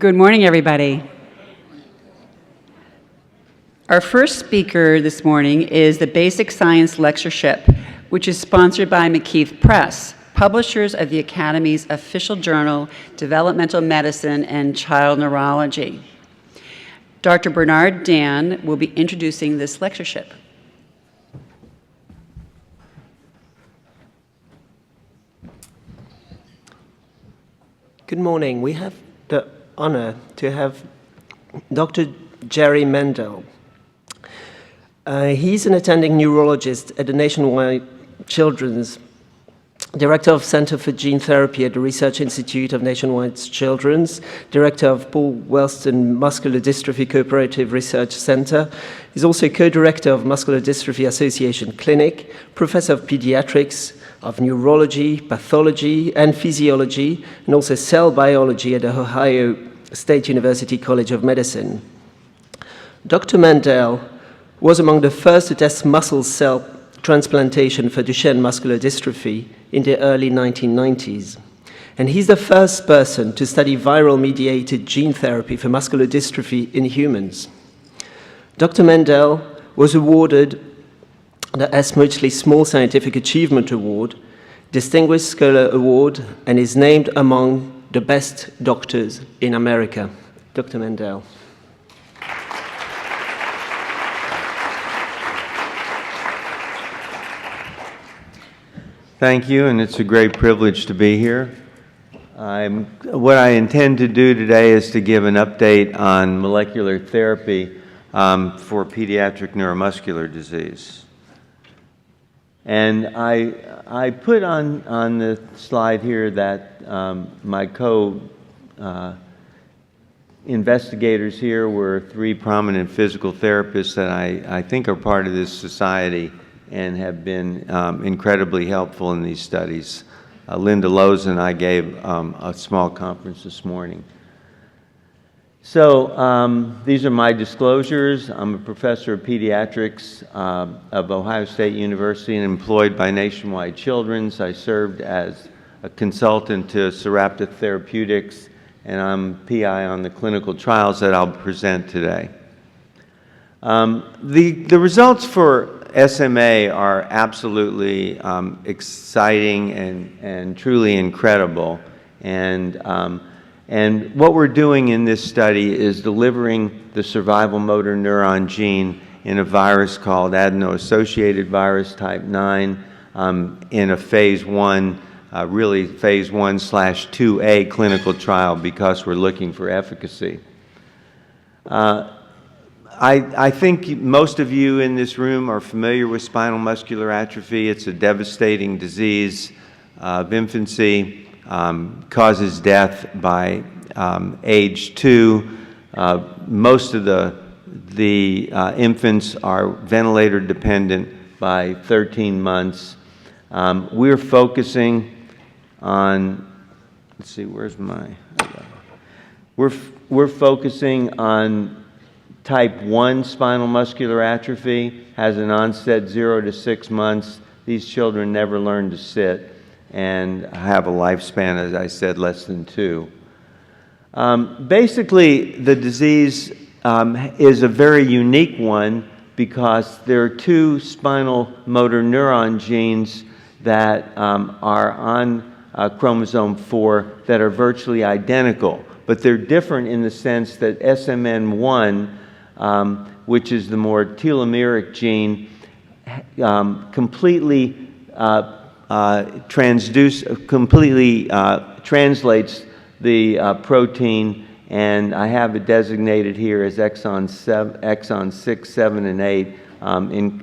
Good morning, everybody. Our first speaker this morning is the Basic Science Lectureship, which is sponsored by McKeith Press, publishers of the Academy's official journal, Developmental Medicine and Child Neurology. Dr. Bernard Dan will be introducing this lectureship. Good morning. We have the honor to have Dr. Jerry Mendell. He's an attending neurologist at the Nationwide Children's, Director of Center for Gene Therapy at the Research Institute of Nationwide Children's, Director of Paul Wellston Muscular Dystrophy Cooperative Research Center. He's also co-director of Muscular Dystrophy Association Clinic, Professor of Pediatrics, of Neurology, Pathology, and Physiology, and also Cell Biology at the Ohio State University College of Medicine. Dr. Mandel was among the first to test muscle cell transplantation for Duchenne muscular dystrophy in the early 1990s. And he's the first person to study viral-mediated gene therapy for muscular dystrophy in humans. Dr. Mendell was awarded the Esmichley Small Scientific Achievement Award, Distinguished Scholar Award, and is named among the best doctors in America. Dr. Mendell. Thank you, and it's a great privilege to be here. What I intend to do today is to give an update on molecular therapy for pediatric neuromuscular disease. And I put on the slide here that my investigators here were three prominent physical therapists that I think are part of this society and have been incredibly helpful in these studies. Linda Lowe's and I gave a small conference this morning. So these are my disclosures. I'm a professor of pediatrics of Ohio State University and employed by Nationwide Children's. I served as a consultant to Sarepta Therapeutics, and I'm PI on the clinical trials that I'll present today. The results for SMA are absolutely exciting and truly incredible. And what we're doing in this study is delivering the survival motor neuron gene in a virus called adeno-associated virus type 9 in a phase 1, really phase 1/2A clinical trial because we're looking for efficacy. I think most of you in this room are familiar with spinal muscular atrophy. It's a devastating disease of infancy. Causes death by age 2. Most of the infants are ventilator dependent by 13 months. We're focusing on, let's see, where's my, we're focusing on type 1 spinal muscular atrophy, has an onset 0 to 6 months. These children never learn to sit and have a lifespan, as I said, less than 2. Basically, the disease is a very unique one because there are two spinal motor neuron genes that are on chromosome 4 that are virtually identical, but they're different in the sense that SMN1, which is the more telomeric gene, completely translates the protein, and I have it designated here as exon 6, 7, and 8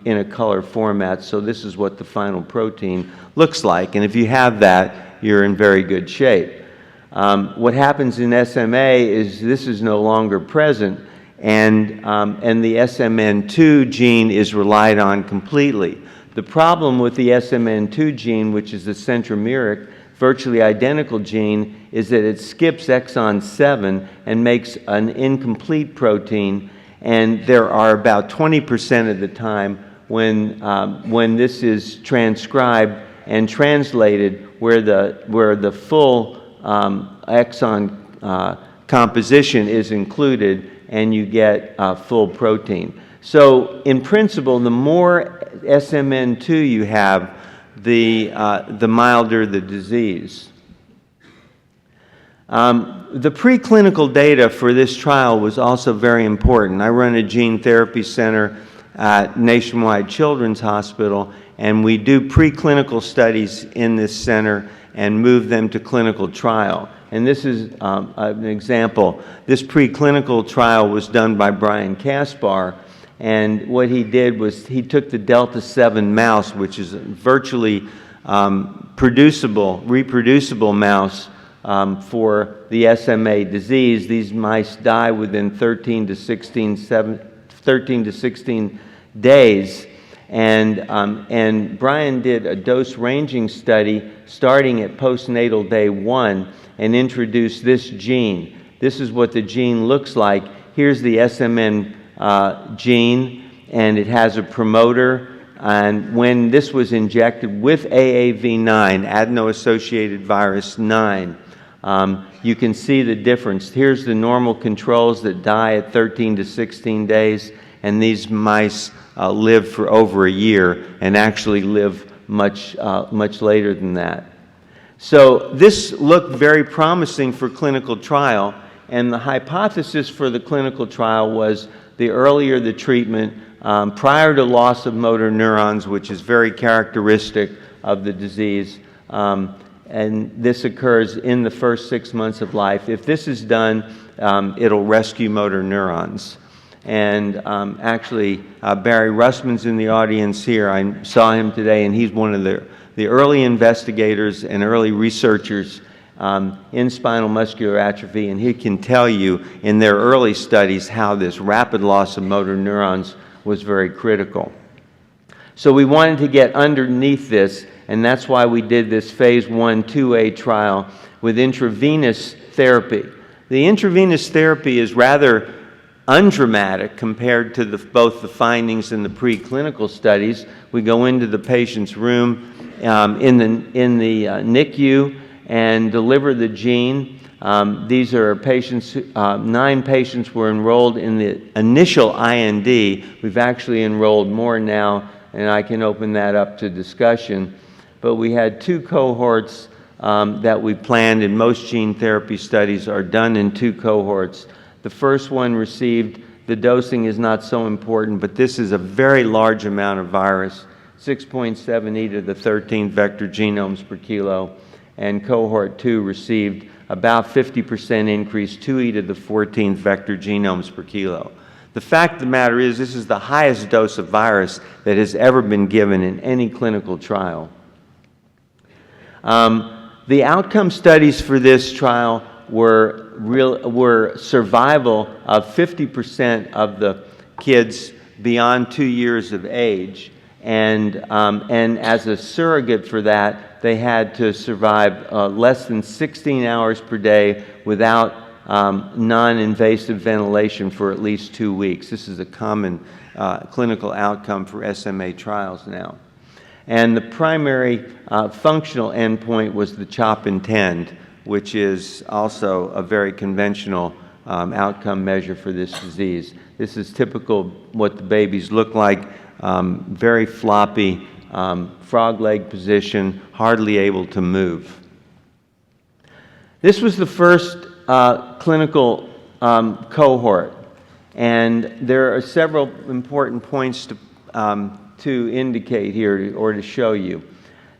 in a color format. So this is what the final protein looks like, and if you have that, you're in very good shape. What happens in SMA is this is no longer present, and the SMN2 gene is relied on completely. The problem with the SMN2 gene, which is the centromeric, virtually identical gene, is that it skips exon 7 and makes an incomplete protein, and there are about 20% of the time when this is transcribed and translated where the full exon composition is included, and you get full protein. So in principle, the more SMN2 you have, the milder the disease. The preclinical data for this trial was also very important. I run a gene therapy center at Nationwide Children's Hospital, and we do preclinical studies in this center and move them to clinical trial. And this is an example. This preclinical trial was done by Brian Kaspar, and what he did was he took the Delta 7 mouse, which is a virtually reproducible mouse for the SMA disease. These mice die within 13 to 16 days. And Brian did a dose-ranging study starting at postnatal day 1 and introduced this gene. This is what the gene looks like. Here's the SMN gene, and it has a promoter. And when this was injected with AAV9, adeno-associated virus 9, you can see the difference. Here's the normal controls that die at 13 to 16 days, and these mice live for over a year and actually live much later than that. So this looked very promising for clinical trial, and the hypothesis for the clinical trial was the earlier the treatment, prior to loss of motor neurons, which is very characteristic of the disease, and this occurs in the first 6 months of life. If this is done, it'll rescue motor neurons. And actually, Barry Russman's in the audience here. I saw him today, and he's one of the early investigators and early researchers in spinal muscular atrophy, and he can tell you in their early studies how this rapid loss of motor neurons was very critical. So we wanted to get underneath this, and that's why we did this phase 1/2A trial with intravenous therapy. The intravenous therapy is rather undramatic compared to both the findings in the preclinical studies. We go into the patient's room in the NICU and deliver the gene. These are patients, 9 patients were enrolled in the initial IND. We've actually enrolled more now, and I can open that up to discussion. But we had 2 cohorts that we planned, and most gene therapy studies are done in 2 cohorts. The first one received, the dosing is not so important, but this is a very large amount of virus, 6.7 e to the 13th vector genomes per kilo, and cohort 2 received about 50% increase, 2 e to the 14th vector genomes per kilo. The fact of the matter is this is the highest dose of virus that has ever been given in any clinical trial. The outcome studies for this trial were survival of 50% of the kids beyond 2 years of age, and as a surrogate for that, they had to survive less than 16 hours per day without non-invasive ventilation for at least 2 weeks. This is a common clinical outcome for SMA trials now. And the primary functional endpoint was the CHOP INTEND, which is also a very conventional outcome measure for this disease. This is typical what the babies look like, very floppy, frog leg position, hardly able to move. This was the first clinical cohort, and there are several important points to indicate here or to show you.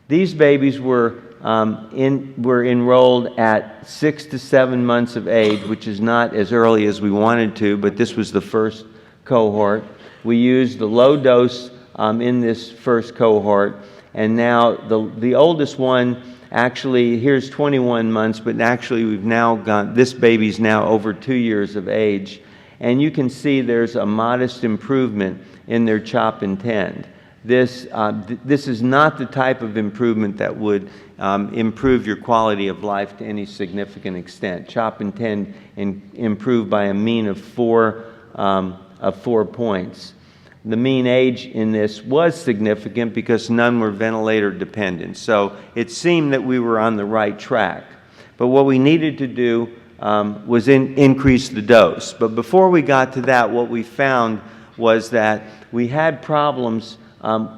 These babies were enrolled at 6 to 7 months of age, which is not as early as we wanted to, but this was the first cohort. We used the low dose in this first cohort, and now the oldest one, actually, here's 21 months, but actually we've now got, this baby's now over 2 years of age, and you can see there's a modest improvement in their CHOP INTEND. This is not the type of improvement that would improve your quality of life to any significant extent. CHOP INTEND improved by a mean of 4 points. The mean age in this was significant because none were ventilator dependent. So it seemed that we were on the right track. But what we needed to do increase the dose. But before we got to that, what we found was that we had problems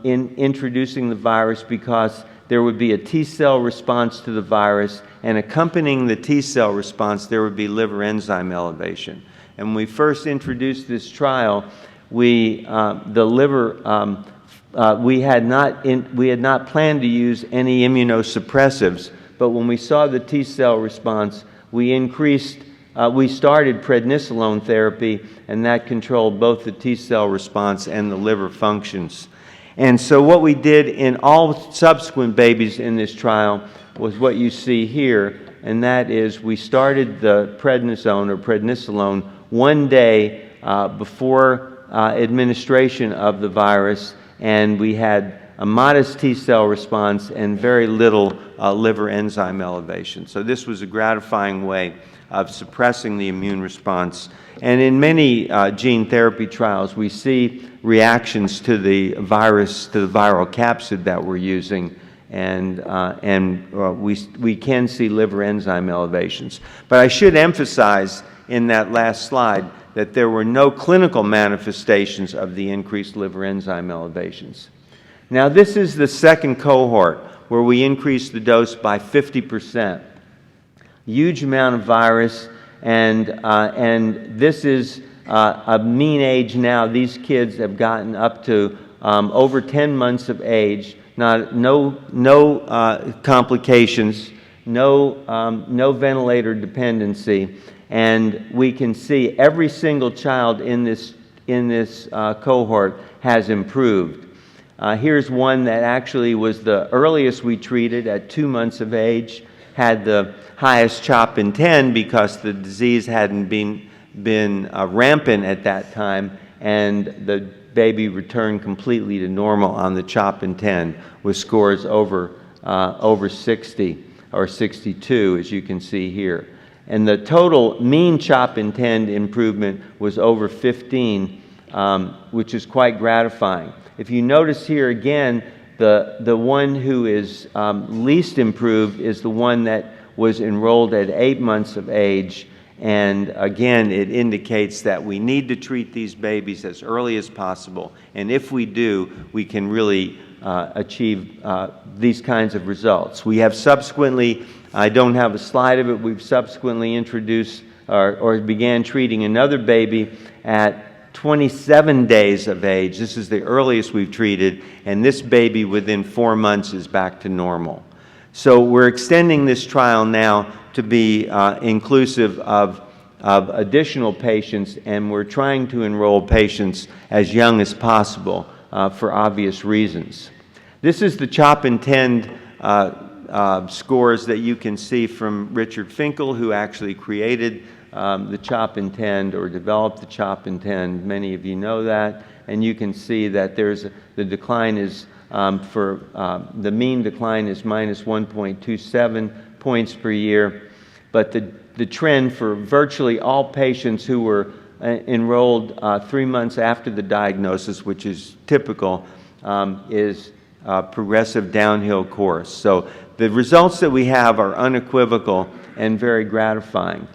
in introducing the virus because there would be a T-cell response to the virus, and accompanying the T-cell response, there would be liver enzyme elevation. And when we first introduced this trial, we had not planned to use any immunosuppressives, but when we saw the T-cell response, we started prednisolone therapy, and that controlled both the T-cell response and the liver functions. And so what we did in all subsequent babies in this trial was what you see here, and that is we started the prednisolone 1 day before administration of the virus, and we had a modest T-cell response and very little liver enzyme elevation. So this was a gratifying way of suppressing the immune response. And in many gene therapy trials, we see reactions to the virus, to the viral capsid that we're using, and we can see liver enzyme elevations. But I should emphasize in that last slide that there were no clinical manifestations of the increased liver enzyme elevations. Now, this is the second cohort where we increased the dose by 50%. Huge amount of virus, and this is a mean age now. These kids have gotten up to over 10 months of age, no complications, no ventilator dependency, and we can see every single child in this cohort has improved. Here's one that actually was the earliest we treated at 2 months of age, had the highest CHOP in 10 because the disease hadn't been rampant at that time, and the baby returned completely to normal on the CHOP in 10 with scores over 60 or 62, as you can see here. And the total mean CHOP in 10 improvement was over 15, which is quite gratifying. If you notice here again, the one who is least improved is the one that was enrolled at 8 months of age. And again, it indicates that we need to treat these babies as early as possible. And if we do, we can really achieve these kinds of results. We have subsequently, I don't have a slide of it, we've subsequently introduced or began treating another baby at 27 days of age. This is the earliest we've treated, and this baby within 4 months is back to normal. So we're extending this trial now to be inclusive of additional patients, and we're trying to enroll patients as young as possible for obvious reasons. This is the CHOP in 10 scores that you can see from Richard Finkel, who actually created the CHOP in 10 or developed the CHOP in 10. Many of you know that, and you can see that the decline is the mean decline is minus 1.27 points per year, but the trend for virtually all patients who were enrolled 3 months after the diagnosis, which is typical, is progressive downhill course. So the results that we have are unequivocal and very gratifying.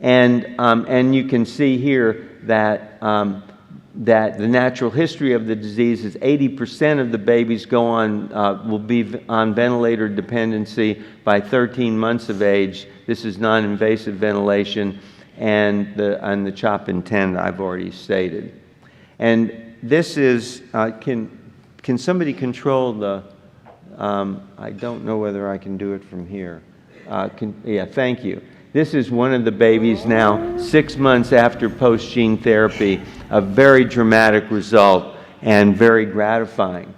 And you can see here that that the natural history of the disease is 80% of the babies go on, will be on ventilator dependency by 13 months of age. This is non-invasive ventilation, and the CHOP in 10 I've already stated. And this is, can somebody control the, I don't know whether I can do it from here. Yeah, thank you. This is one of the babies now, 6 months after post-gene therapy, a very dramatic result and very gratifying.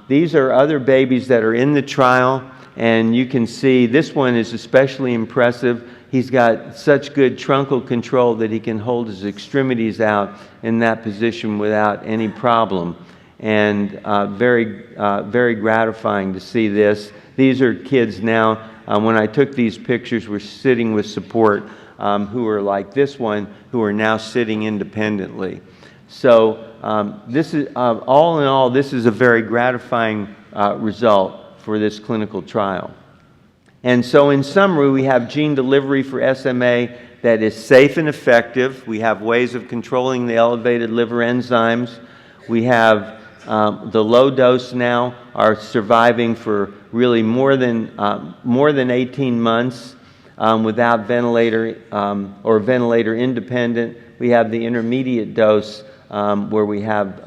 These are other babies that are in the trial, and you can see this one is especially impressive. He's got such good truncal control that he can hold his extremities out in that position without any problem. And very gratifying to see this. These are kids now, when I took these pictures, were sitting with support, who are like this one, who are now sitting independently. So this is, all in all, this is a very gratifying result for this clinical trial. And so in summary, we have gene delivery for SMA that is safe and effective. We have ways of controlling the elevated liver enzymes. We have the low dose now are surviving for really more than 18 months without ventilator or ventilator independent. We have the intermediate dose where we have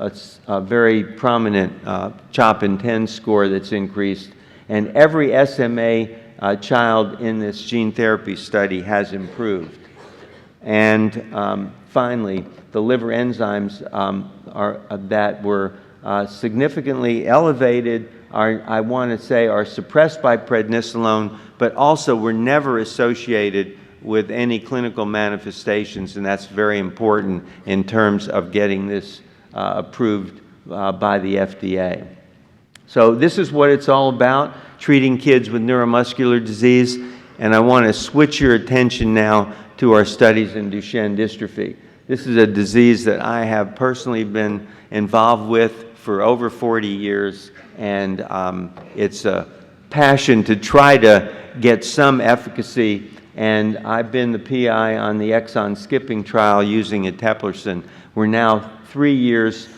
a very prominent CHOP and 10 score that's increased. And every SMA child in this gene therapy study has improved. And finally, the liver enzymes that were significantly elevated I want to say, are suppressed by prednisolone, but also were never associated with any clinical manifestations, and that's very important in terms of getting this approved by the FDA. So this is what it's all about, treating kids with neuromuscular disease, and I want to switch your attention now to our studies in Duchenne dystrophy. This is a disease that I have personally been involved with for over 40 years, and it's a passion to try to get some efficacy, and I've been the PI on the exon skipping trial using eteplirsen. We're now 3 years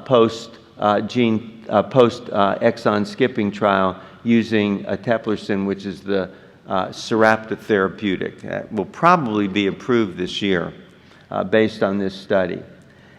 post exon skipping trial using eteplirsen, which is the Sarepta therapeutic. That will probably be approved this year based on this study.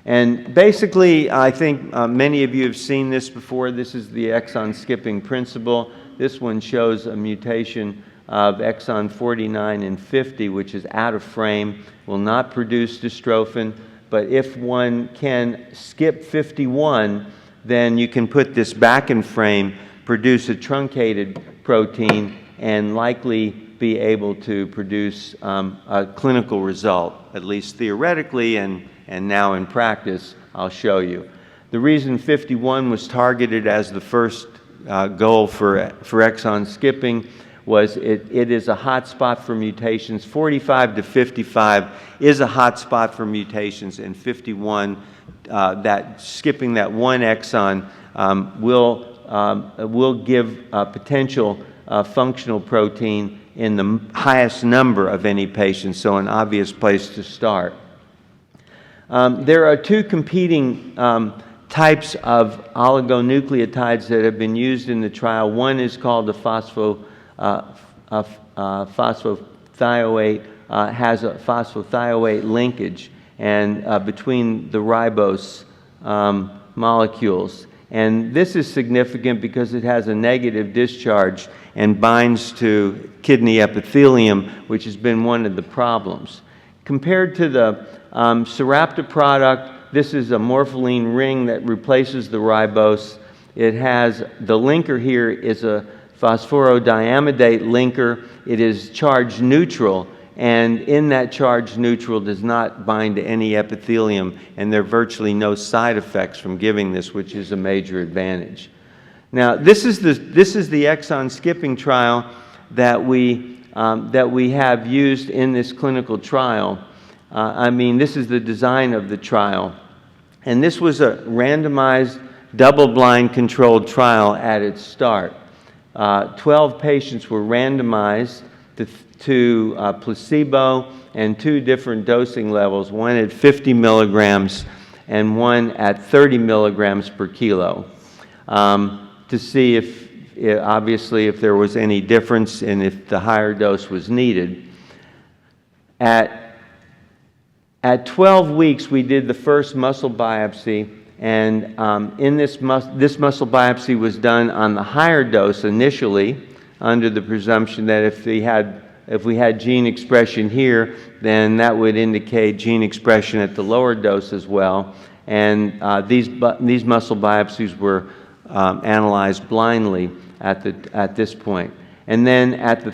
And basically, I think many of you have seen this before. This is the exon skipping principle. This one shows a mutation of exon 49 and 50, which is out of frame, will not produce dystrophin. But if one can skip 51, then you can put this back in frame, produce a truncated protein, and likely be able to produce a clinical result, at least theoretically, and now in practice, I'll show you. The reason 51 was targeted as the first goal for exon skipping was it is a hot spot for mutations. 45 to 55 is a hot spot for mutations, and 51, that skipping that one exon will give a potential functional protein in the highest number of any patient, so an obvious place to start. There are two competing types of oligonucleotides that have been used in the trial. One is called the phosphothioate, has a phosphothioate linkage and between the ribose molecules. And this is significant because it has a negative discharge and binds to kidney epithelium, which has been one of the problems. Compared to the Sarepta product, this is a morpholine ring that replaces the ribose. It has, the linker here is a phosphorodiamidate linker. It is charge neutral, and in that charge neutral does not bind to any epithelium, and there are virtually no side effects from giving this, which is a major advantage. Now, this is the exon skipping trial that we have used in this clinical trial. This is the design of the trial. And this was a randomized, double-blind controlled trial at its start. 12 patients were randomized to placebo and two different dosing levels, one at 50 milligrams and one at 30 milligrams per kilo, to see if, obviously, if there was any difference and if the higher dose was needed. At 12 weeks, we did the first muscle biopsy, and in this muscle biopsy was done on the higher dose initially, under the presumption that if we had gene expression here, then that would indicate gene expression at the lower dose as well. And these muscle biopsies were analyzed blindly at this point. And then at the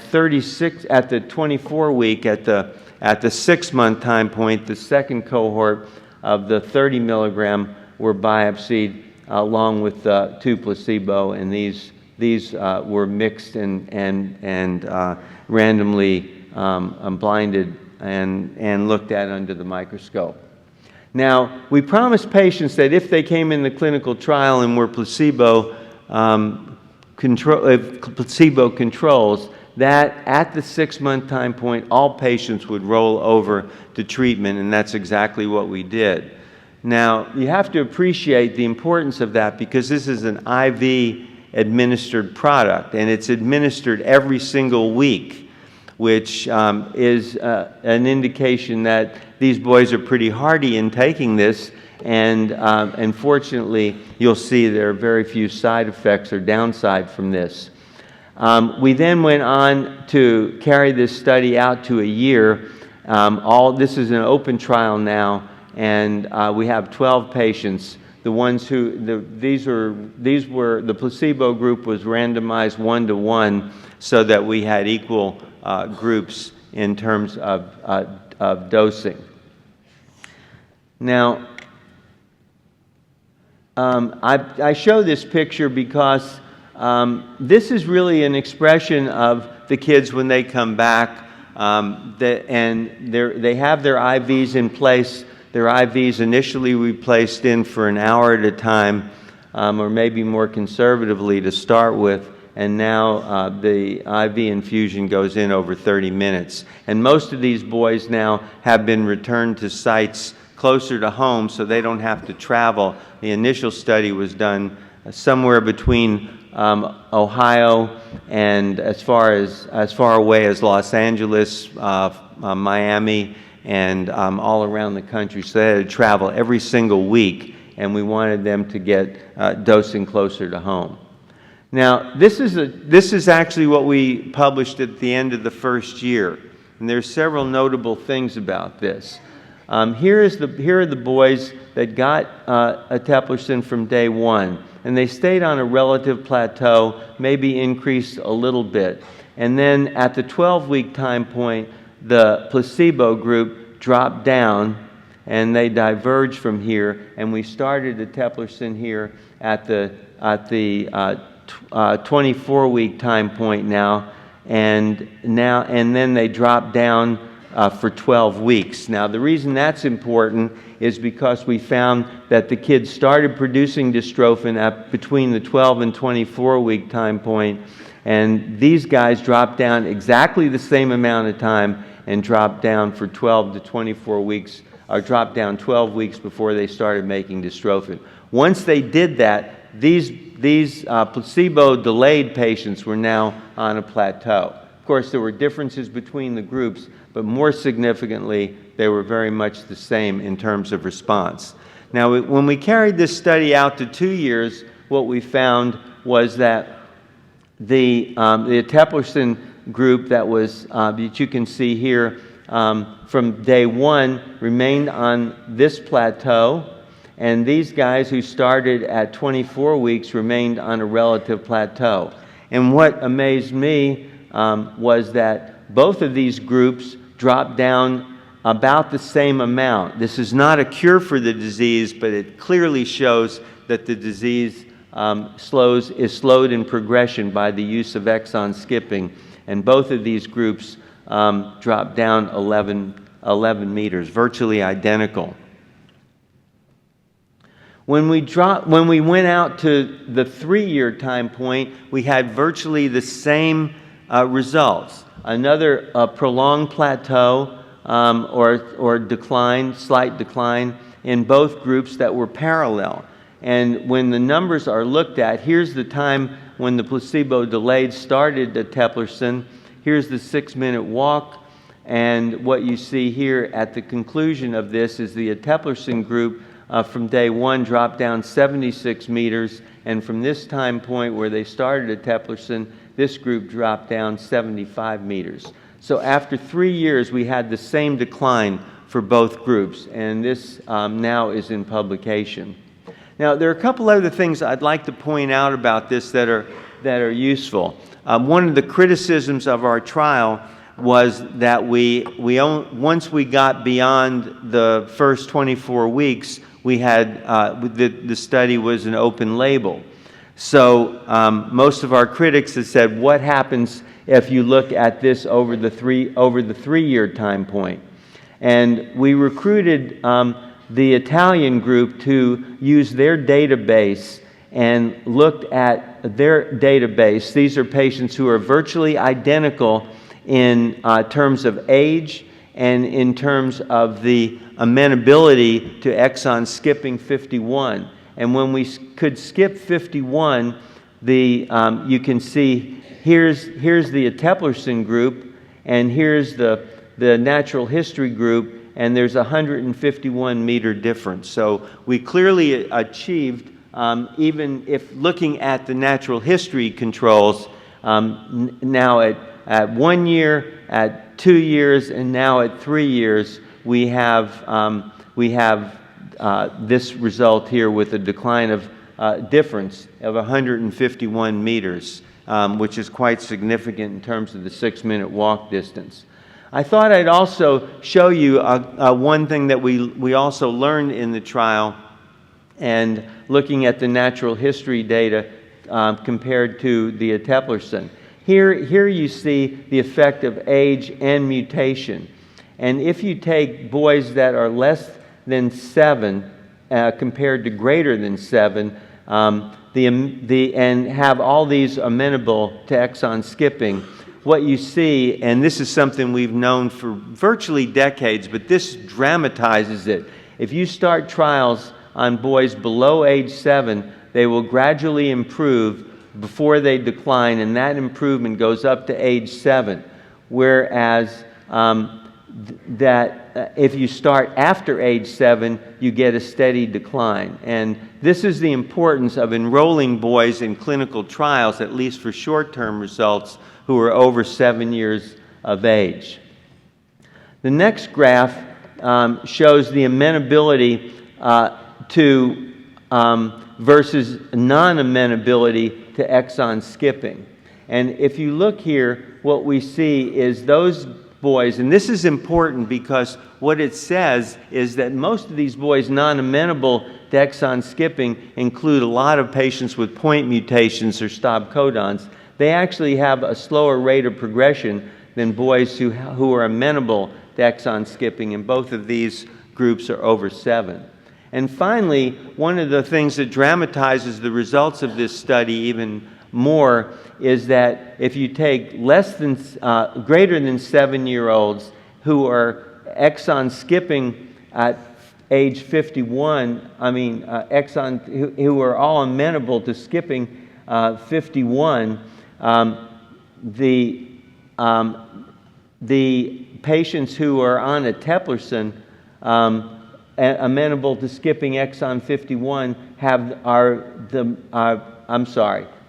24 week, at the 6-month time point, the second cohort of the 30 milligram were biopsied along with two placebo, and these were mixed and randomly blinded and looked at under the microscope. Now, we promised patients that if they came in the clinical trial and were placebo controls, that at the 6-month time point, all patients would roll over to treatment, and that's exactly what we did. Now, you have to appreciate the importance of that because this is an IV administered product, and it's administered every single week, which is an indication that these boys are pretty hardy in taking this, and fortunately, you'll see there are very few side effects or downside from this. We then went on to carry this study out to a year. This is an open trial now, and we have 12 patients. The ones who, the placebo group was randomized 1-to-1 so that we had equal groups in terms of dosing. Now, I show this picture because this is really an expression of the kids when they come back, and they have their IVs in place. Their IVs initially we placed in for an hour at a time, or maybe more conservatively to start with, and now the IV infusion goes in over 30 minutes. And most of these boys now have been returned to sites closer to home so they don't have to travel. The initial study was done somewhere between Ohio and as far away as Los Angeles, Miami, and all around the country. So they had to travel every single week, and we wanted them to get dosing closer to home. Now, this is actually what we published at the end of the first year, and there's several notable things about this. Here are the boys that got eteplirsen from day one, and they stayed on a relative plateau, maybe increased a little bit. And then at the 12-week time point, the placebo group dropped down, and they diverged from here, and we started eteplirsen here at the 24-week time point now, and then they dropped down for 12 weeks. Now, the reason that's important is because we found that the kids started producing dystrophin between the 12 and 24-week time point, and these guys dropped down exactly the same amount of time and dropped down for 12 to 24 weeks, or dropped down 12 weeks before they started making dystrophin. Once they did that, these placebo-delayed patients were now on a plateau. Of course, there were differences between the groups, but more significantly, they were very much the same in terms of response. Now, when we carried this study out to 2 years, what we found was that the eteplirsen group that you can see here from day one remained on this plateau, and these guys who started at 24 weeks remained on a relative plateau. And what amazed me was that both of these groups dropped down about the same amount. This is not a cure for the disease, but it clearly shows that the disease is slowed in progression by the use of exon skipping. And both of these groups dropped down 11 meters, virtually identical. When we went out to the 3-year time point, we had virtually the same results. Another prolonged plateau or decline, slight decline in both groups that were parallel. And when the numbers are looked at, here's the time when the placebo delayed started eteplirsen. Here's the 6-minute walk. And what you see here at the conclusion of this is the eteplirsen group from day one dropped down 76 meters. And from this time point where they started eteplirsen, this group dropped down 75 meters. So after 3 years, we had the same decline for both groups. And this now is in publication. Now, there are a couple other things I'd like to point out about this that are useful. One of the criticisms of our trial was that once we got beyond the first 24 weeks, we had the study was an open label. So most of our critics have said, what happens if you look at this over the 3-year time point? And we recruited the Italian group to use their database and looked at their database. These are patients who are virtually identical in terms of age and in terms of the amenability to exon skipping 51. And when we could skip 51, you can see here's the Eteplirsen group, and here's the natural history group, and there's a 151-meter difference. So we clearly achieved, even if looking at the natural history controls, now at 1 year, at 2 years, and now at 3 years, we have this result here with a decline of difference of 151 meters, which is quite significant in terms of the 6-minute walk distance. I thought I'd also show you one thing that we also learned in the trial, and looking at the natural history data compared to the Eteplirsen. Here you see the effect of age and mutation. And if you take boys that are less than 7 compared to greater than 7, and have all these amenable to exon skipping, what you see, and this is something we've known for virtually decades, but this dramatizes it. If you start trials on boys below age 7, they will gradually improve before they decline, and that improvement goes up to age 7. Whereas if you start after age 7, you get a steady decline. And this is the importance of enrolling boys in clinical trials, at least for short-term results, who are over 7 years of age. The next graph shows the amenability to versus non-amenability to exon skipping. And if you look here, what we see is those boys, and this is important because what it says is that most of these boys non-amenable to exon skipping include a lot of patients with point mutations or stop codons. They actually have a slower rate of progression than boys who are amenable to exon skipping, and both of these groups are over 7. And finally, one of the things that dramatizes the results of this study even more is that if you take greater than 7-year-olds who are exon skipping at age 51, who are all amenable to skipping 51, the patients who are on Eteplirsen amenable to skipping exon 51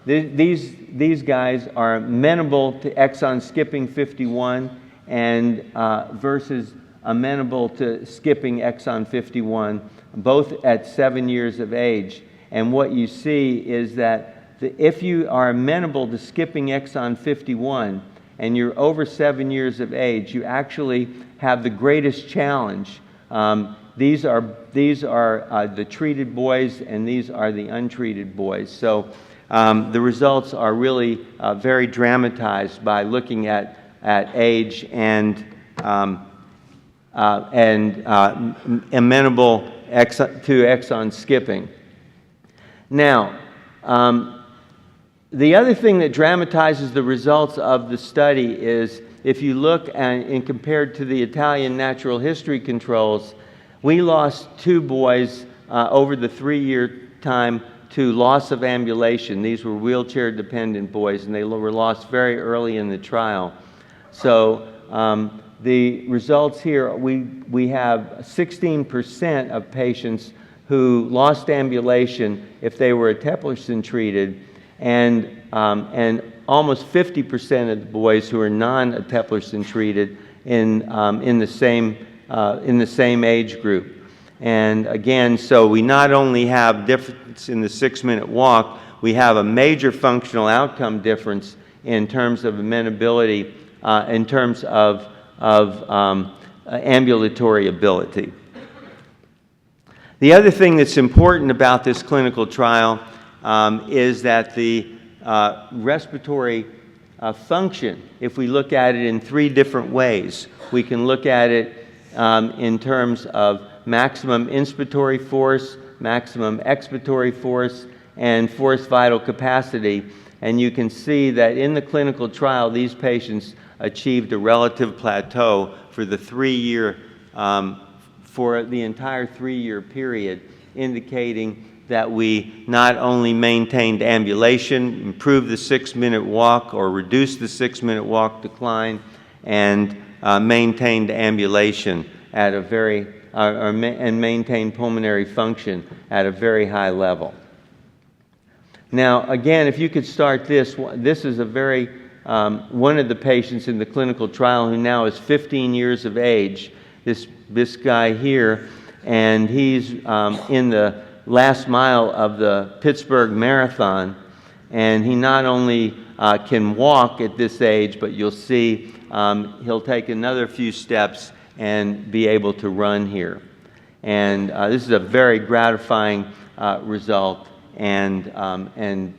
these guys are amenable to exon skipping 51 and versus amenable to skipping exon 51, both at 7 years of age. And what you see is that if you are amenable to skipping exon 51 and you're over 7 years of age, you actually have the greatest challenge. These are the treated boys, and these are the untreated boys. So the results are really very dramatized by looking at age and amenable to exon skipping. Now, the other thing that dramatizes the results of the study is if you look and compared to the Italian natural history controls, we lost 2 boys over the 3-year time to loss of ambulation. These were wheelchair-dependent boys, and they were lost very early in the trial. So the results here, we have 16% of patients who lost ambulation if they were Eteplirsen treated, and almost 50% of the boys who are non-Eteplirsen treated in the same age group. And again, so we not only have difference in the 6-minute walk, we have a major functional outcome difference in terms of amenability, in terms of ambulatory ability. The other thing that's important about this clinical trial is that the respiratory function, if we look at it in 3 different ways, we can look at it in terms of maximum inspiratory force, maximum expiratory force, and forced vital capacity. And you can see that in the clinical trial, these patients achieved a relative plateau for the entire 3-year period, indicating that we not only maintained ambulation, improved the 6-minute walk or reduced the 6-minute walk decline, and maintained ambulation at a very, and maintained pulmonary function at a very high level. Now, again, if you could start this is a very, one of the patients in the clinical trial who now is 15 years of age, this guy here, and he's in the last mile of the Pittsburgh Marathon, and he not only can walk at this age, but you'll see he'll take another few steps and be able to run here. And this is a very gratifying result, and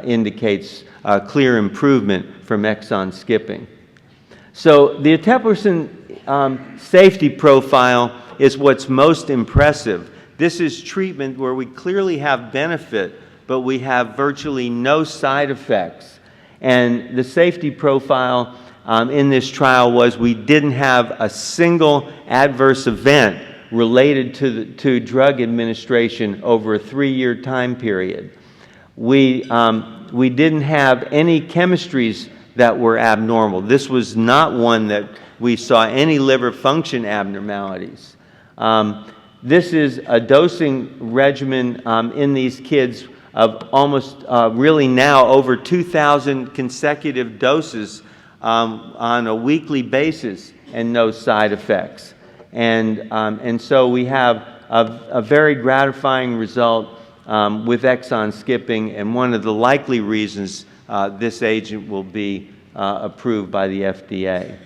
indicates clear improvement from exon skipping. So the eteplirsen safety profile is what's most impressive. This is treatment where we clearly have benefit, but we have virtually no side effects. And the safety profile in this trial was we didn't have a single adverse event related to drug administration over a 3-year time period. We didn't have any chemistries that were abnormal. This was not one that we saw any liver function abnormalities. This is a dosing regimen in these kids of almost really now over 2,000 consecutive doses on a weekly basis and no side effects. And so we have a very gratifying result with exon skipping, and one of the likely reasons this agent will be approved by the FDA.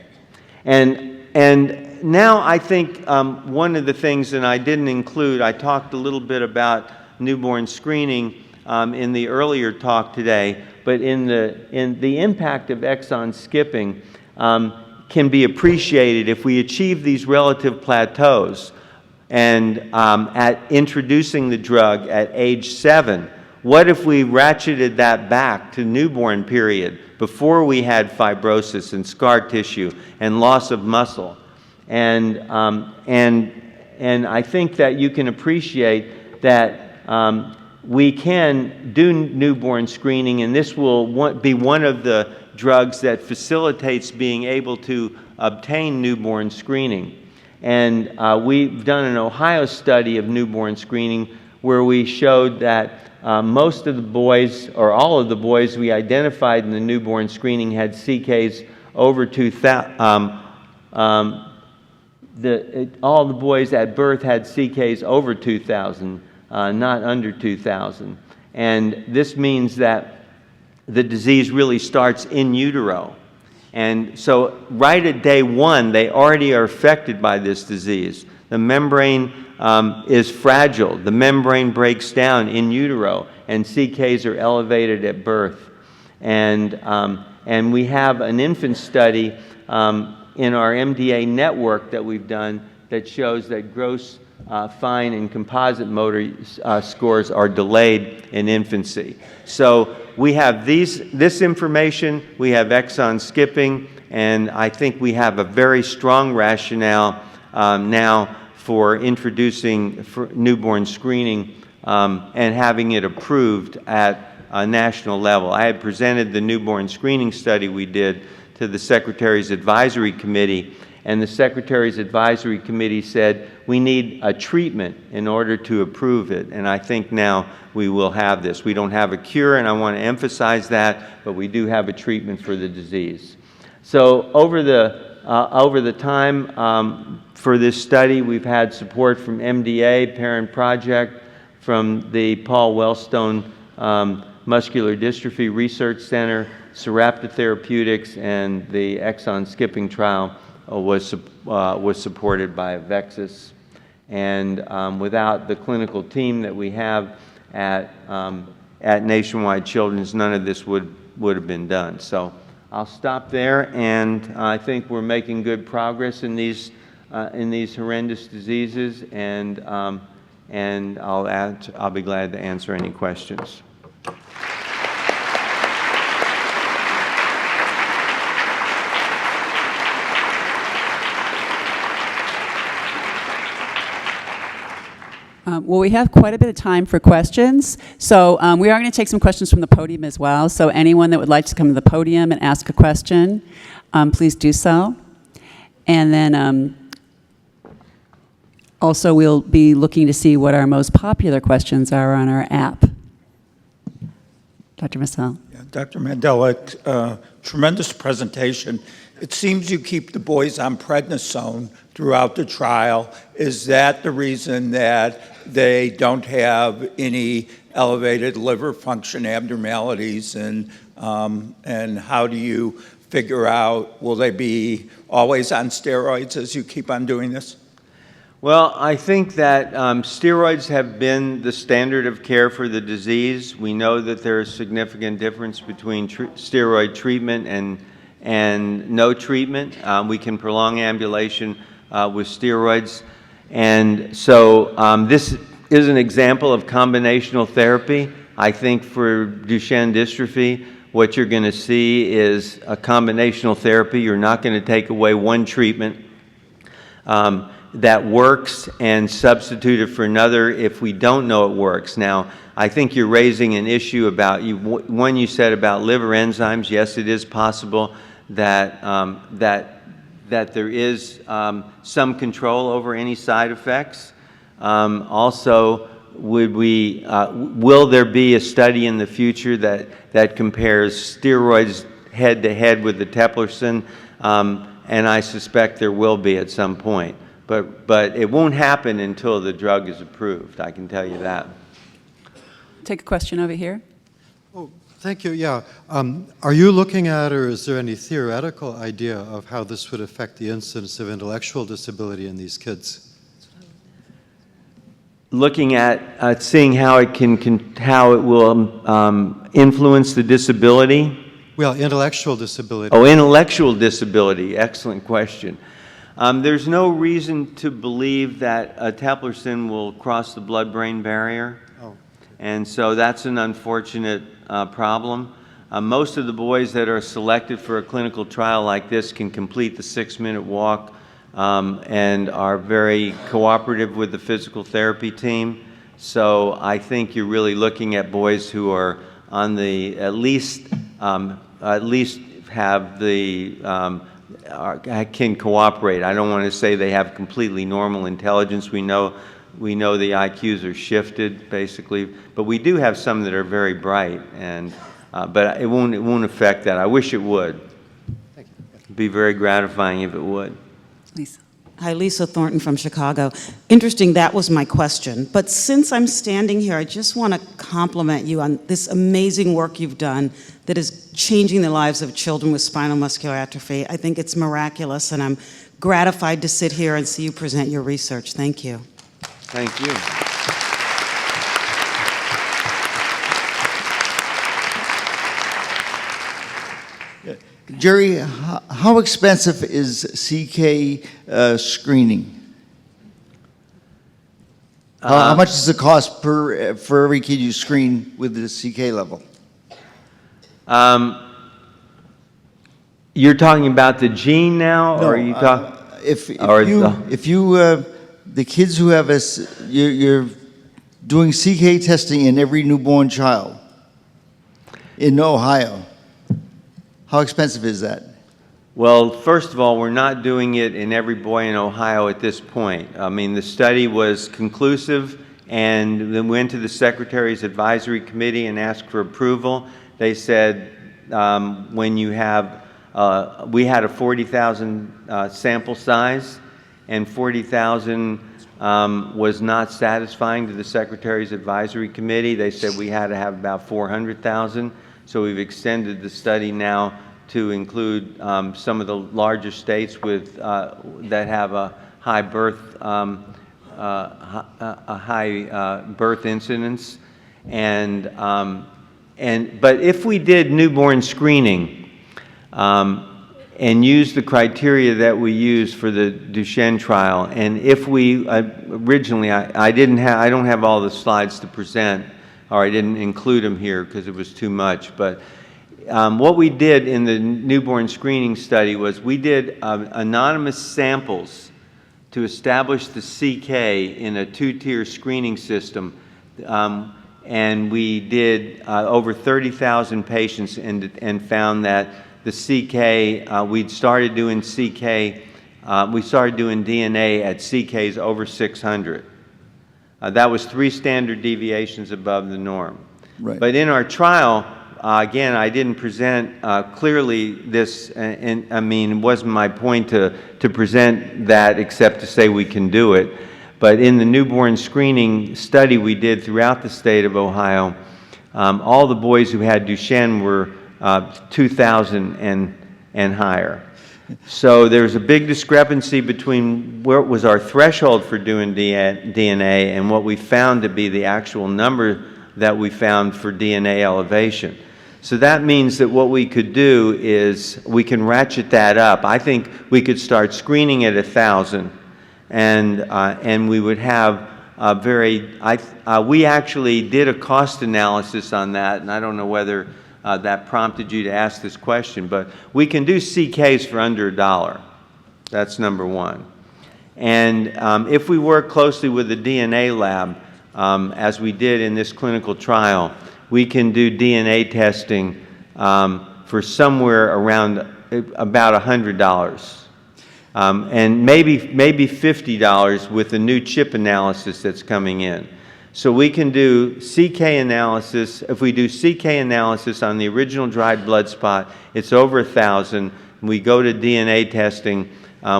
And now I think one of the things, and I didn't include, I talked a little bit about newborn screening in the earlier talk today, but in the impact of exon skipping can be appreciated if we achieve these relative plateaus. And at introducing the drug at age 7, what if we ratcheted that back to newborn period before we had fibrosis and scar tissue and loss of muscle? And I think that you can appreciate that we can do newborn screening, and this will be one of the drugs that facilitates being able to obtain newborn screening. And we've done an Ohio study of newborn screening where we showed that most of the boys, or all of the boys we identified in the newborn screening, had CKs over 2,000. All the boys at birth had CKs over 2,000, not under 2,000. And this means that the disease really starts in utero. And so right at day 1, they already are affected by this disease. The membrane is fragile. The membrane breaks down in utero, and CKs are elevated at birth. And we have an infant study in our MDA network that we've done that shows that gross, fine, and composite motor scores are delayed in infancy. So we have this information, we have exon skipping, and I think we have a very strong rationale now for introducing newborn screening and having it approved at a national level. I had presented the newborn screening study we did to the Secretary's Advisory Committee, and the Secretary's Advisory Committee said we need a treatment in order to approve it, and I think now we will have this. We don't have a cure, and I want to emphasize that, but we do have a treatment for the disease. So over the time for this study, we've had support from MDA, Parent Project, from the Paul Wellstone Muscular Dystrophy Research Center, Sarepta Therapeutics, and the exon skipping trial was supported by Avexis. And without the clinical team that we have at Nationwide Children's, none of this would have been done. So I'll stop there, and I think we're making good progress in these horrendous diseases, and I'll be glad to answer any questions. Well, we have quite a bit of time for questions, so we are going to take some questions from the podium as well. So anyone that would like to come to the podium and ask a question, please do so. And then also we'll be looking to see what our most popular questions are on our app. Dr. Massel. Yeah, Dr. Mendell, tremendous presentation. It seems you keep the boys on prednisone throughout the trial. Is that the reason that they don't have any elevated liver function abnormalities? And how do you figure out, will they be always on steroids as you keep on doing this? Well, I think that steroids have been the standard of care for the disease. We know that there is significant difference between steroid treatment and no treatment. We can prolong ambulation with steroids. And so this is an example of combinational therapy. I think for Duchenne dystrophy, what you're going to see is a combinational therapy. You're not going to take away one treatment that works and substitute it for another if we don't know it works. Now, I think you're raising an issue about, one you said about liver enzymes. Yes, it is possible that, that there is some control over any side effects. Also, will there be a study in the future that compares steroids head-to-head with the eteplirsen? And I suspect there will be at some point. But it won't happen until the drug is approved, I can tell you that. Take a question over here. Oh, thank you. Yeah. Are you looking at, or is there any theoretical idea of how this would affect the incidence of intellectual disability in these kids? Looking at seeing how it will influence the disability. Well, intellectual disability. Oh, intellectual disability. Excellent question. There's no reason to believe that eteplirsen will cross the blood-brain barrier. Oh. And so that's an unfortunate problem. Most of the boys that are selected for a clinical trial like this can complete the 6-minute walk and are very cooperative with the physical therapy team. So I think you're really looking at boys who are on the, at least have the, can cooperate. I don't want to say they have completely normal intelligence. We know the IQs are shifted, basically, but we do have some that are very bright, and but it won't affect that. I wish it would. Thank you. It'd be very gratifying if it would. Lisa. Hi, Lisa Thornton from Chicago. Interesting, that was my question. But since I'm standing here, I just want to compliment you on this amazing work you've done that is changing the lives of children with spinal muscular atrophy. I think it's miraculous, and I'm gratified to sit here and see you present your research. Thank you. Thank you. Jerry, how expensive is CK screening? How much does it cost for every kid you screen with the CK level? You're talking about the gene now, or are you talking? The kids who have you're doing CK testing in every newborn child in Ohio. How expensive is that? Well, first of all, we're not doing it in every boy in Ohio at this point. I mean, the study was conclusive, and then went to the Secretary's Advisory Committee and asked for approval. They said when you have, we had a 40,000 sample size, and 40,000 was not satisfying to the Secretary's Advisory Committee. They said we had to have about 400,000. So we've extended the study now to include some of the larger states with that have a high birth birth incidence, but if we did newborn screening and used the criteria that we used for the Duchenne trial, and if we originally I don't have all the slides to present. or I didn't include them here because it was too much. But what we did in the newborn screening study was we did anonymous samples to establish the CK in a two-tier screening system. And we did over 30,000 patients and found that the CK, we'd started doing CK, we started doing DNA at CKs over 600. That was 3 standard deviations above the norm. Right. But in our trial, again, I didn't present clearly this, and I mean, it wasn't my point to present that except to say we can do it. But in the newborn screening study we did throughout the state of Ohio, all the boys who had Duchenne were 2,000 and higher. So there's a big discrepancy between where was our threshold for doing DNA and what we found to be the actual number that we found for DNA elevation. So that means that what we could do is we can ratchet that up. I think we could start screening at 1,000, and we would have a very. We actually did a cost analysis on that, and I don't know whether that prompted you to ask this question, but we can do CKs for under $1. That's number one. And if we work closely with the DNA lab, as we did in this clinical trial, we can do DNA testing for somewhere around about $100. And maybe $50 with the new chip analysis that's coming in. So we can do CK analysis. If we do CK analysis on the original dried blood spot, it's over 1,000. We go to DNA testing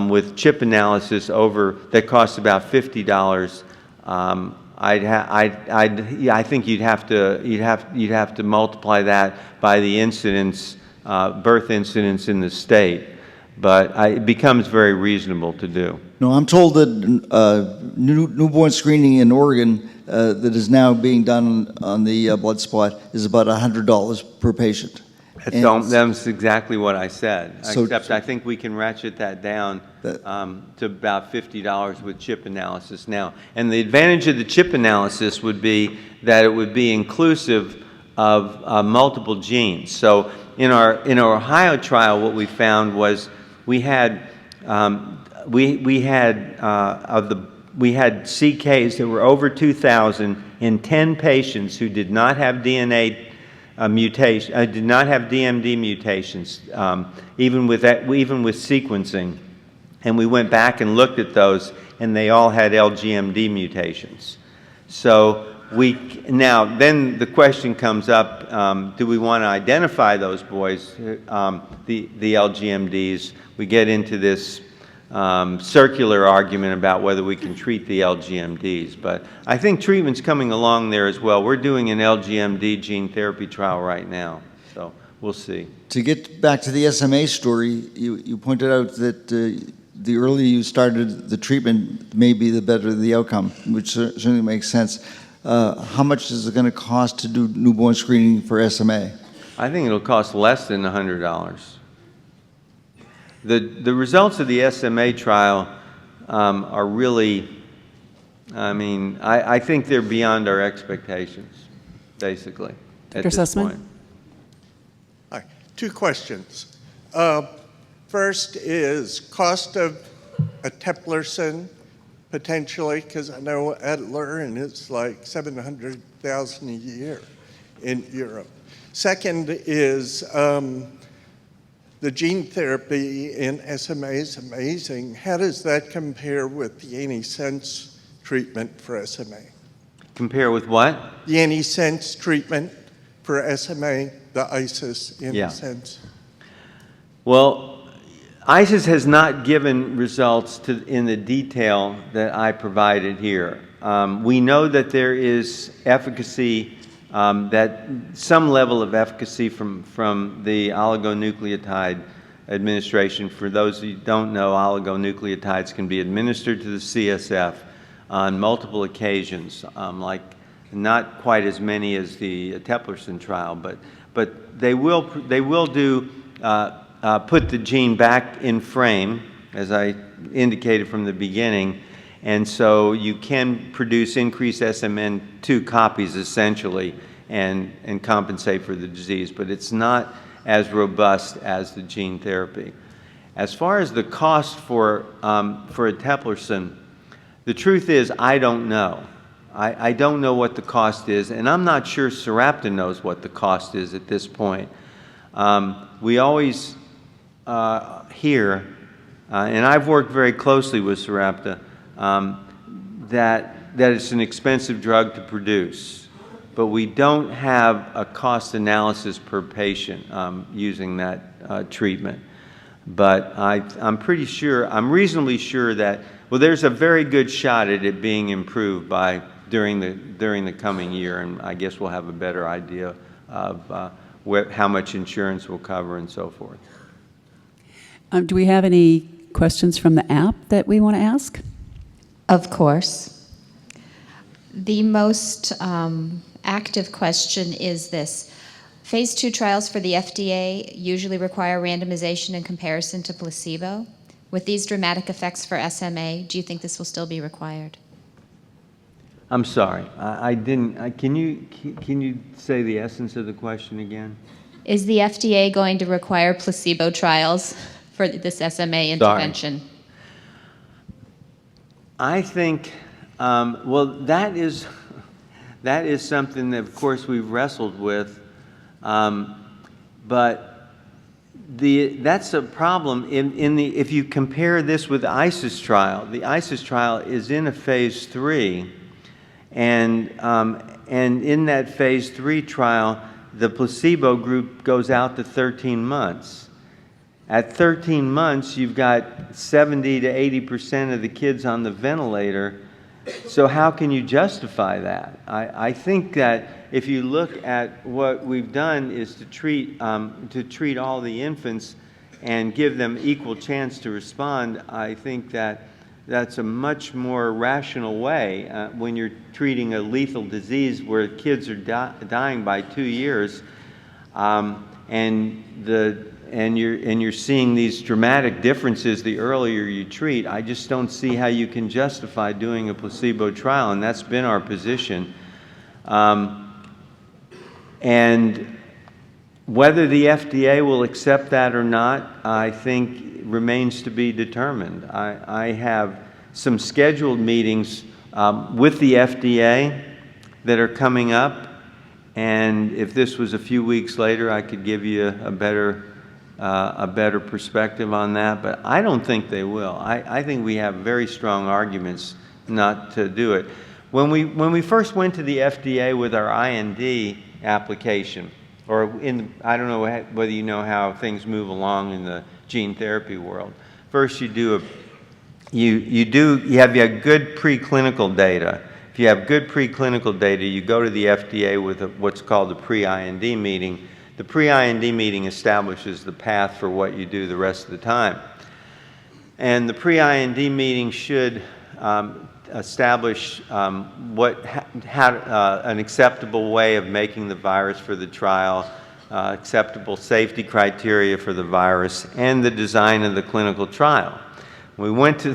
with chip analysis that costs about $50. I think you'd have to multiply that by the incidence, birth incidence in the state. But it becomes very reasonable to do. No, I'm told that newborn screening in Oregon that is now being done on the blood spot is about $100 per patient. That's exactly what I said, So- except I think we can ratchet that down to about $50 with chip analysis now. And the advantage of the chip analysis would be that it would be inclusive of multiple genes. So in our Ohio trial, what we found was we had CKs that were over 2,000 in 10 patients who did not have DNA mutation, did not have DMD mutations, even with sequencing. And we went back and looked at those, and they all had LGMD mutations. So then the question comes up: do we want to identify those boys, the LGMDs? We get into this circular argument about whether we can treat the LGMDs, but I think treatment's coming along there as well. We're doing an LGMD gene therapy trial right now, so we'll see. To get back to the SMA story, you pointed out that the earlier you started the treatment, maybe the better the outcome, which certainly makes sense. How much is it going to cost to do newborn screening for SMA? I think it'll cost less than $100. The results of the SMA trial are really, I mean, I think they're beyond our expectations, basically, at this point. Hi, 2 questions. First is cost of eteplirsen, potentially, because I know Adler, and it's like $700,000 a year in Europe. Second is the gene therapy in SMA is amazing. How does that compare with the antisense treatment for SMA? Compare with what? The antisense treatment for SMA, the ISIS antisense. Well, ISIS has not given results in the detail that I provided here. We know that there is efficacy, that some level of efficacy from the oligonucleotide administration. For those who don't know, oligonucleotides can be administered to the CSF on multiple occasions, like not quite as many as the eteplirsen trial, but they will do put the gene back in frame, as I indicated from the beginning, And so you can produce increased SMN2 copies essentially and compensate for the disease, but it's not as robust as the gene therapy. As far as the cost for eteplirsen, the truth is I don't know. I don't know what the cost is, and I'm not sure Sarepta knows what the cost is at this point. We always hear, and I've worked very closely with Sarepta, that it's an expensive drug to produce, but we don't have a cost analysis per patient using that treatment. But I'm pretty sure, I'm reasonably sure that, well, there's a very good shot at it being improved during the coming year, and I guess we'll have a better idea of how much insurance will cover and so forth. Do we have any questions from the app that we want to ask? Of course. The most active question is this. Phase 2 trials for the FDA usually require randomization in comparison to placebo. With these dramatic effects for SMA, do you think this will still be required? I'm sorry, I didn't. Can you say the essence of the question again? Is the FDA going to require placebo trials for this SMA intervention? Sorry. I think, well, that is something that, of course, we've wrestled with, but that's a problem if you compare this with the ISIS trial. The ISIS trial is in a phase 3, and in that phase 3 trial, the placebo group goes out to 13 months. At 13 months, you've got 70 to 80% of the kids on the ventilator. So how can you justify that? I think that if you look at what we've done is to treat all the infants and give them equal chance to respond. I think that that's a much more rational way when you're treating a lethal disease where kids are dying by 2 years, and you're seeing these dramatic differences the earlier you treat. I just don't see how you can justify doing a placebo trial, and that's been our position. And whether the FDA will accept that or not, I think remains to be determined. I have some scheduled meetings with the FDA that are coming up, and if this was a few weeks later, I could give you a better perspective on that, but I don't think they will. I think we have very strong arguments not to do it. When we first went to the FDA with our IND application, or I don't know whether you know how things move along in the gene therapy world. First, you have good preclinical data. If you have good preclinical data, you go to the FDA with what's called a pre-IND meeting. The pre-IND meeting establishes the path for what you do the rest of the time. And the pre-IND meeting should establish an acceptable way of making the virus for the trial, acceptable safety criteria for the virus, and the design of the clinical trial. When we went to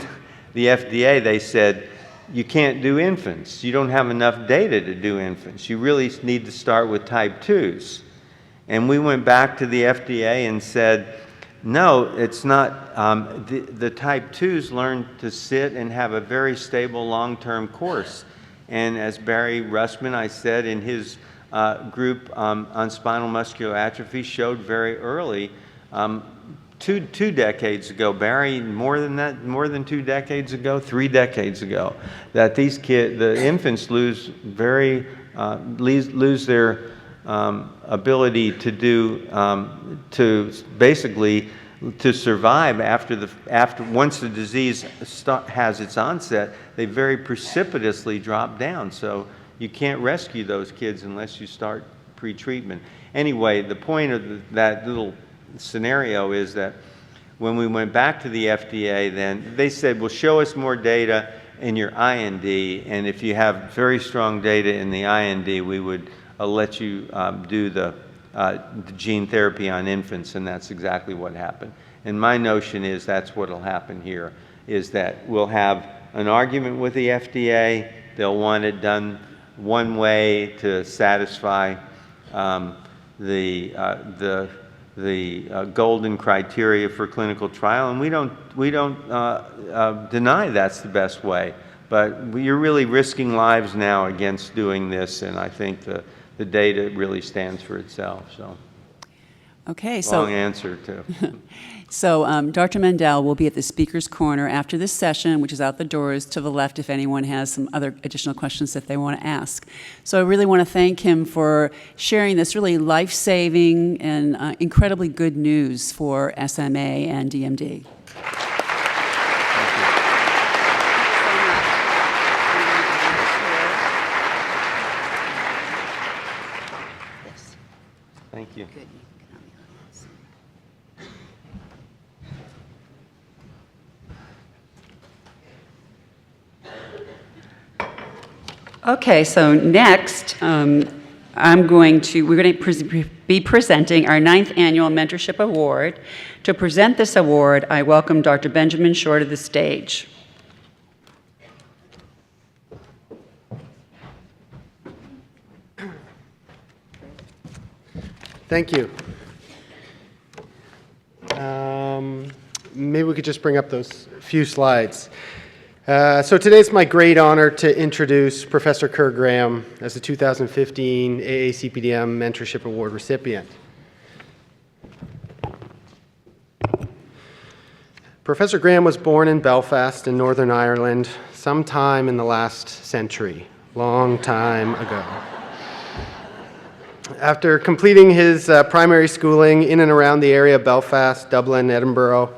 the FDA, they said, you can't do infants. You don't have enough data to do infants. You really need to start with type 2s. And we went back to the FDA and said, no, it's not. The type 2s learn to sit and have a very stable long-term course. And as Barry Russman, I said, in his group on spinal muscular atrophy showed very early, two decades ago, Barry, more than 2 decades ago, 3 decades ago, that these the infants lose their ability to basically to survive once the disease has its onset. They very precipitously drop down. So you can't rescue those kids unless you start pre-treatment. Anyway, the point of that little scenario is that when we went back to the FDA, then they said, well, show us more data in your IND, and if you have very strong data in the IND, we would let you do the gene therapy on infants, and that's exactly what happened. And my notion is that's what will happen here, is that we'll have an argument with the FDA. They'll want it done one way to satisfy the golden criteria for clinical trial, and we don't deny that's the best way. But you're really risking lives now against doing this, and I think the data really stands for itself. So, Okay, so long answer too. So Dr. Mendell will be at the speaker's corner after this session, which is out the doors to the left if anyone has some other additional questions that they want to ask. So I really want to thank him for sharing this really life-saving and incredibly good news for SMA and DMD. Thank you. Okay, so next, we're going to be presenting our 9th Annual Mentorship Award. To present this award, I welcome Dr. Benjamin Short to the stage. Thank you. Maybe we could just bring up those few slides. So today it's my great honor to introduce Professor Kerr Graham as the 2015 AACPDM Mentorship Award recipient. Professor Graham was born in Belfast in Northern Ireland sometime in the last century, long time ago. After completing his primary schooling in and around the area of Belfast, Dublin, Edinburgh,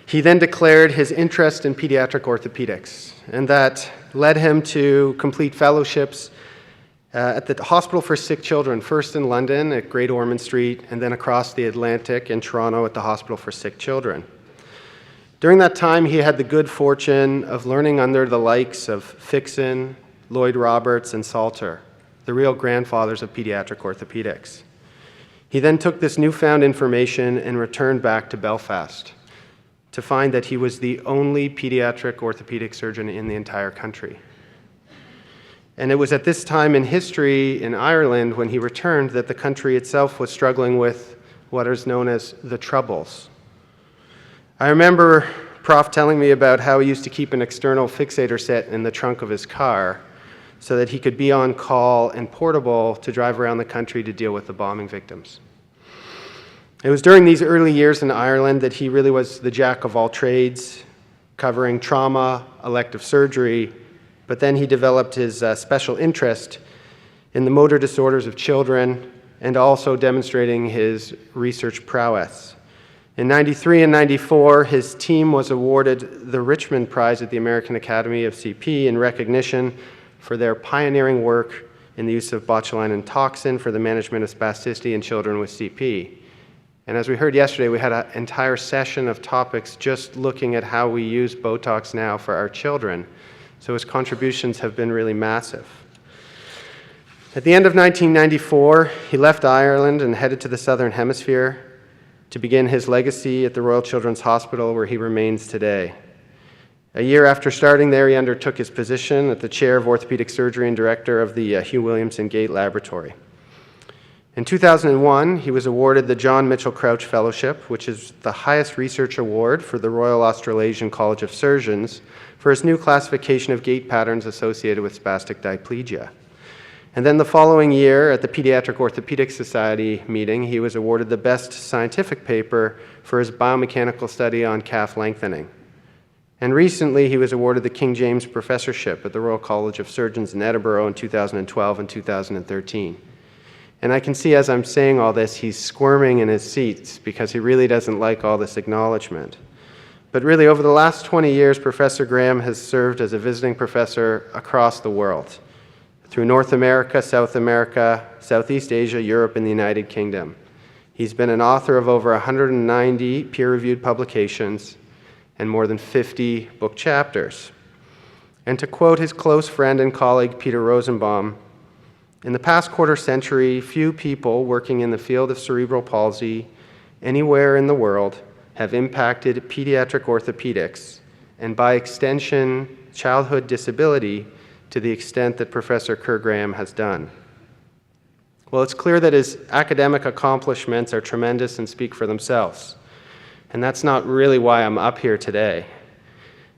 he then declared his interest in pediatric orthopedics, and that led him to complete fellowships at the Hospital for Sick Children, first in London at Great Ormond Street, and then across the Atlantic in Toronto at the Hospital for Sick Children. During that time, he had the good fortune of learning under the likes of Fixon, Lloyd Roberts, and Salter, the real grandfathers of pediatric orthopedics. He then took this newfound information and returned back to Belfast to find that he was the only pediatric orthopedic surgeon in the entire country. And it was at this time in history in Ireland when he returned that the country itself was struggling with what is known as the Troubles. I remember Prof telling me about how he used to keep an external fixator set in the trunk of his car so that he could be on call and portable to drive around the country to deal with the bombing victims. It was during these early years in Ireland that he really was the jack of all trades, covering trauma, elective surgery, but then he developed his special interest in the motor disorders of children and also demonstrating his research prowess. In 93 and 94, his team was awarded the Richmond Prize at the American Academy of CP in recognition for their pioneering work in the use of botulinum toxin for the management of spasticity in children with CP. And as we heard yesterday, we had an entire session of topics just looking at how we use Botox now for our children. So his contributions have been really massive. At the end of 1994, he left Ireland and headed to the Southern Hemisphere to begin his legacy at the Royal Children's Hospital, where he remains today. A year after starting there, he undertook his position at the chair of orthopedic surgery and director of the Hugh Williamson Gate Laboratory. In 2001, he was awarded the John Mitchell Crouch Fellowship, which is the highest research award for the Royal Australasian College of Surgeons, for his new classification of gait patterns associated with spastic diplegia. And then the following year, at the Pediatric Orthopedic Society meeting, he was awarded the best scientific paper for his biomechanical study on calf lengthening. And recently, he was awarded the King James Professorship at the Royal College of Surgeons in Edinburgh in 2012 and 2013. And I can see as I'm saying all this, he's squirming in his seats because he really doesn't like all this acknowledgement. But really, over the last 20 years, Professor Graham has served as a visiting professor across the world, through North America, South America, Southeast Asia, Europe, and the United Kingdom. He's been an author of over 190 peer-reviewed publications and more than 50 book chapters. And to quote his close friend and colleague, Peter Rosenbaum, in the past quarter century, few people working in the field of cerebral palsy anywhere in the world have impacted pediatric orthopedics, and by extension, childhood disability to the extent that Professor Kerr Graham has done? Well, it's clear that his academic accomplishments are tremendous and speak for themselves. And that's not really why I'm up here today.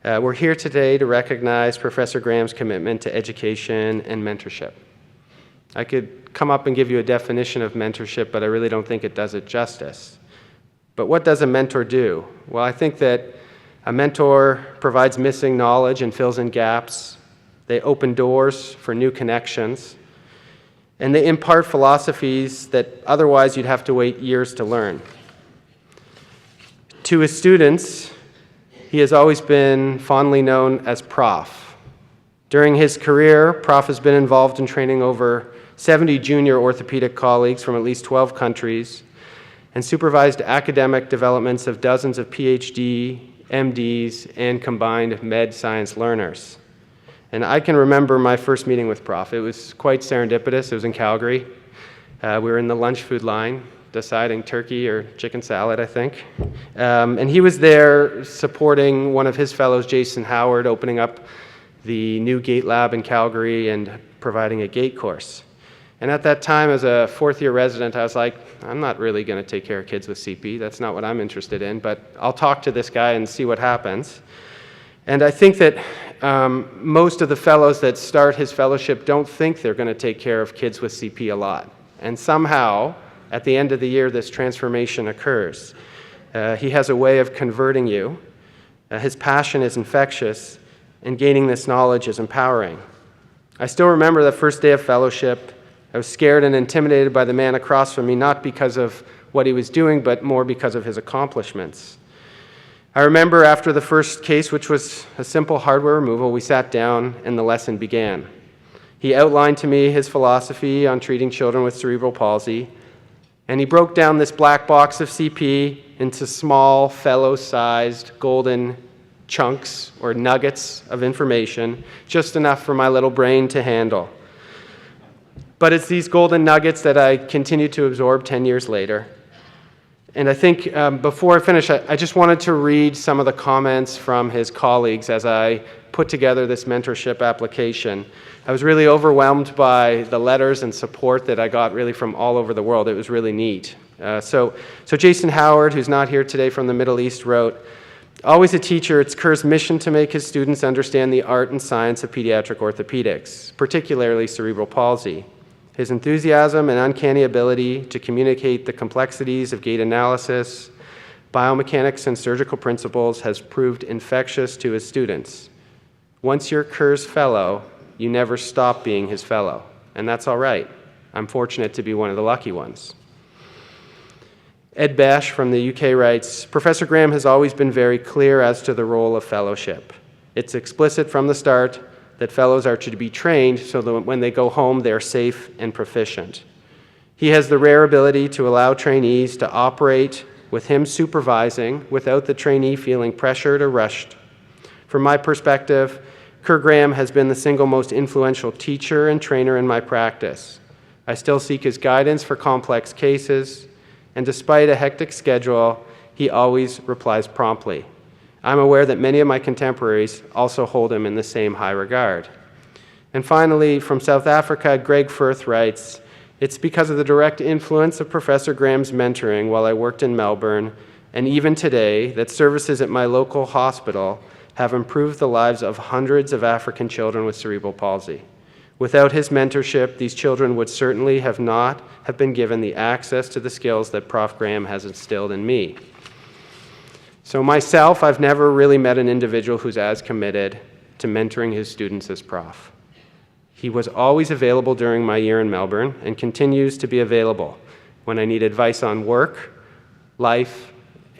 We're here today to recognize Professor Graham's commitment to education and mentorship. I could come up and give you a definition of mentorship, but I really don't think it does it justice. But what does a mentor do? Well, I think that a mentor provides missing knowledge and fills in gaps. They open doors for new connections. And they impart philosophies that otherwise you'd have to wait years to learn. To his students, he has always been fondly known as Prof. During his career, Prof has been involved in training over 70 junior orthopedic colleagues from at least 12 countries and supervised academic developments of dozens of PhD, MDs, and combined med science learners. And I can remember my first meeting with Prof. It was quite serendipitous. It was in Calgary. We were in the lunch food line deciding turkey or chicken salad, I think. And he was there supporting one of his fellows, Jason Howard, opening up the new gait lab in Calgary and providing a gait course. And at that time, as a fourth-year resident, I was like, I'm not really going to take care of kids with CP. That's not what I'm interested in, but I'll talk to this guy and see what happens. And I think that most of the fellows that start his fellowship don't think they're going to take care of kids with CP a lot. And somehow, at the end of the year, this transformation occurs. He has a way of converting you. His passion is infectious, and gaining this knowledge is empowering. I still remember the first day of fellowship. I was scared and intimidated by the man across from me, not because of what he was doing, but more because of his accomplishments. I remember after the first case, which was a simple hardware removal, we sat down and the lesson began. He outlined to me his philosophy on treating children with cerebral palsy, and he broke down this black box of CP into small, fellow-sized golden chunks or nuggets of information, just enough for my little brain to handle. But it's these golden nuggets that I continue to absorb 10 years later. And I think before I finish, I just wanted to read some of the comments from his colleagues as I put together this mentorship application. I was really overwhelmed by the letters and support that I got really from all over the world. It was really neat. So Jason Howard, who's not here today from the Middle East, wrote, "Always a teacher, it's Kerr's mission to make his students understand the art and science of pediatric orthopedics, particularly cerebral palsy. His enthusiasm and uncanny ability to communicate the complexities of gait analysis, biomechanics, and surgical principles has proved infectious to his students. Once you're Kerr's fellow, you never stop being his fellow. And that's all right. I'm fortunate to be one of the lucky ones." Ed Bash from the UK writes, "Professor Graham has always been very clear as to the role of fellowship. It's explicit from the start that fellows are to be trained so that when they go home, they're safe and proficient. He has the rare ability to allow trainees to operate with him supervising without the trainee feeling pressured or rushed. From my perspective, Kerr Graham has been the single most influential teacher and trainer in my practice. I still seek his guidance for complex cases, and despite a hectic schedule, he always replies promptly. I'm aware that many of my contemporaries also hold him in the same high regard." And finally, from South Africa, Greg Firth writes, "It's because of the direct influence of Professor Graham's mentoring while I worked in Melbourne, and even today, that services at my local hospital have improved the lives of hundreds of African children with cerebral palsy. Without his mentorship, these children would certainly have not have been given the access to the skills that Prof. Graham has instilled in me." So myself, I've never really met an individual who's as committed to mentoring his students as Prof. He was always available during my year in Melbourne and continues to be available when I need advice on work, life,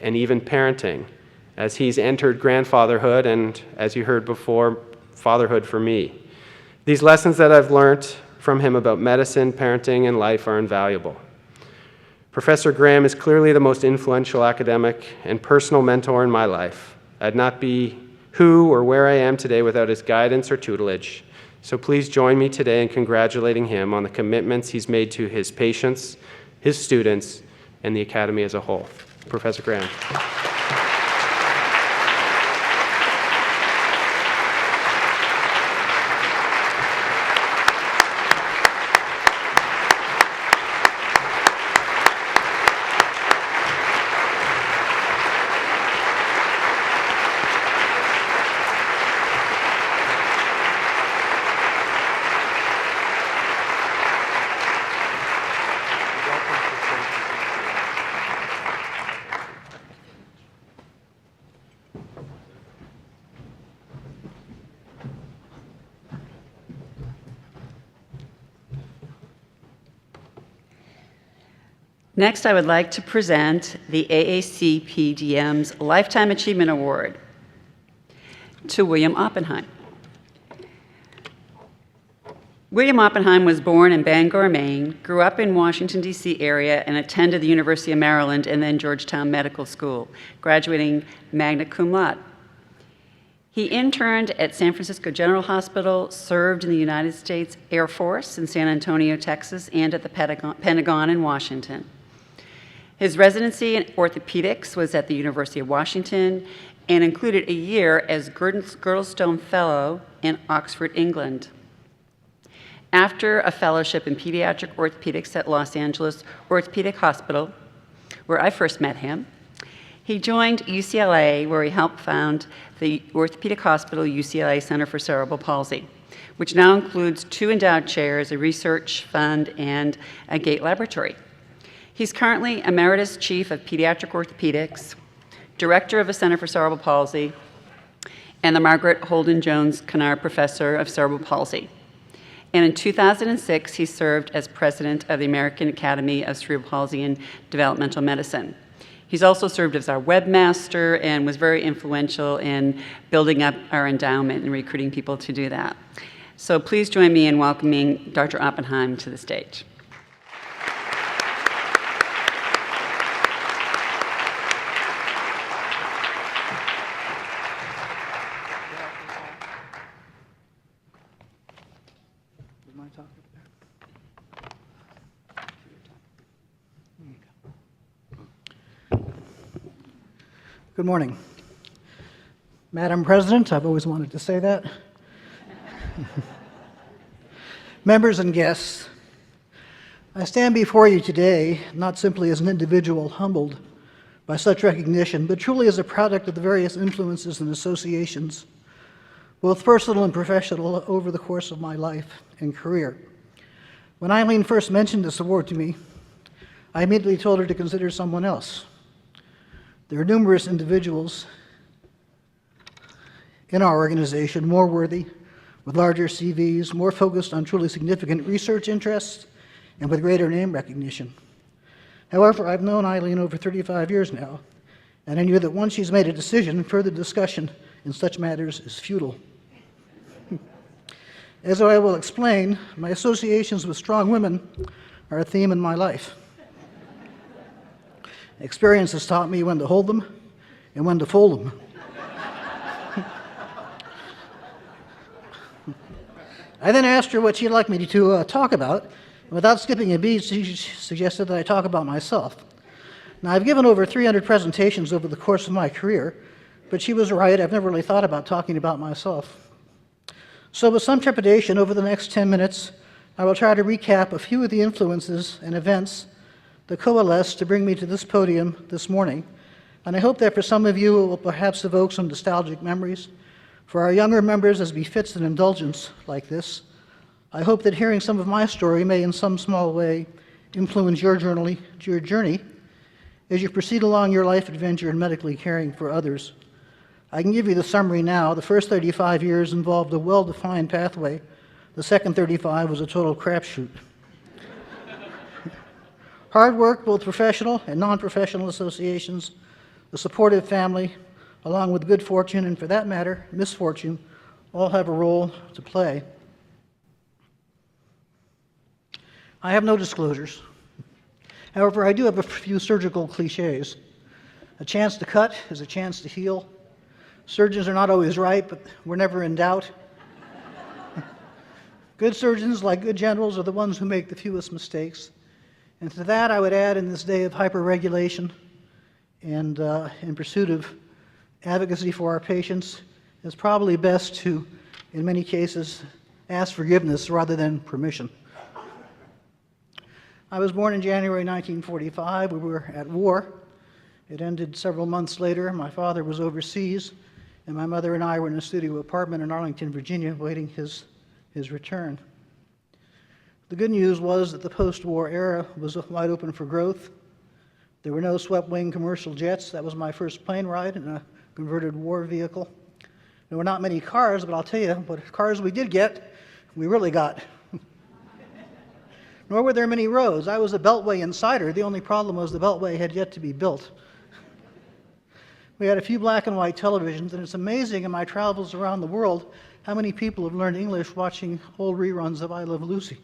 and even parenting, as he's entered grandfatherhood and, as you heard before, fatherhood for me. These lessons that I've learned from him about medicine, parenting, and life are invaluable. Professor Graham is clearly the most influential academic and personal mentor in my life. I'd not be who or where I am today without his guidance or tutelage. So please join me today in congratulating him on the commitments he's made to his patients, his students, and the Academy as a whole. Professor Graham. Next, I would like to present the AACPDM's Lifetime Achievement Award to William Oppenheim. William Oppenheim was born in Bangor, Maine, grew up in Washington, D.C. area, and attended the University of Maryland and then Georgetown Medical School, graduating magna cum laude. He interned at San Francisco General Hospital, served in the United States Air Force in San Antonio, Texas, and at the Pentagon in Washington. His residency in orthopedics was at the University of Washington and included a year as Girdlestone Fellow in Oxford, England. After a fellowship in pediatric orthopedics at Los Angeles Orthopedic Hospital, where I first met him, he joined UCLA, where he helped found the Orthopedic Hospital UCLA Center for Cerebral Palsy, which now includes 2 endowed chairs, a research fund, and a gait laboratory. He's currently Emeritus Chief of Pediatric Orthopedics, Director of the Center for Cerebral Palsy, and the Margaret Holden Jones Kennard Professor of Cerebral Palsy. And in 2006, he served as president of the American Academy of Cerebral Palsy and Developmental Medicine. He's also served as our webmaster and was very influential in building up our endowment and recruiting people to do that. So please join me in welcoming Dr. Oppenheim to the stage. Good morning. Madam President, I've always wanted to say that. Members and guests, I stand before you today not simply as an individual humbled by such recognition, but truly as a product of the various influences and associations, both personal and professional, over the course of my life and career. When Eileen first mentioned this award to me, I immediately told her to consider someone else. There are numerous individuals in our organization more worthy, with larger CVs, more focused on truly significant research interests, and with greater name recognition. However, I've known Eileen over 35 years now, and I knew that once she's made a decision, further discussion in such matters is futile. As I will explain, my associations with strong women are a theme in my life. Experience has taught me when to hold them and when to fold them. I then asked her what she'd like me to talk about. Without skipping a beat, she suggested that I talk about myself. Now, I've given over 300 presentations over the course of my career, but she was right. I've never really thought about talking about myself. So with some trepidation, over the next 10 minutes, I will try to recap a few of the influences and events that coalesced to bring me to this podium this morning. And I hope that for some of you, it will perhaps evoke some nostalgic memories. For our younger members, as befits an indulgence like this, I hope that hearing some of my story may in some small way influence your journey as you proceed along your life adventure in medically caring for others. I can give you the summary now. The first 35 years involved a well-defined pathway. The second 35 was a total crapshoot. Hard work, both professional and non-professional associations, a supportive family, along with good fortune, and for that matter, misfortune, all have a role to play. I have no disclosures. However, I do have a few surgical cliches. A chance to cut is a chance to heal. Surgeons are not always right, but we're never in doubt. Good surgeons, like good generals, are the ones who make the fewest mistakes. And to that, I would add, in this day of hyper-regulation and in pursuit of advocacy for our patients, it's probably best to, in many cases, ask forgiveness rather than permission. I was born in January 1945. We were at war. It ended several months later. My father was overseas, and my mother and I were in a studio apartment in Arlington, Virginia, awaiting his return. The good news was that the post-war era was wide open for growth. There were no swept-wing commercial jets. That was my first plane ride in a converted war vehicle. There were not many cars, but I'll tell you, what cars we did get, we really got. nor were there many roads. I was a Beltway insider. The only problem was the Beltway had yet to be built. We had a few black and white televisions, and it's amazing in my travels around the world how many people have learned English watching old reruns of I Love Lucy.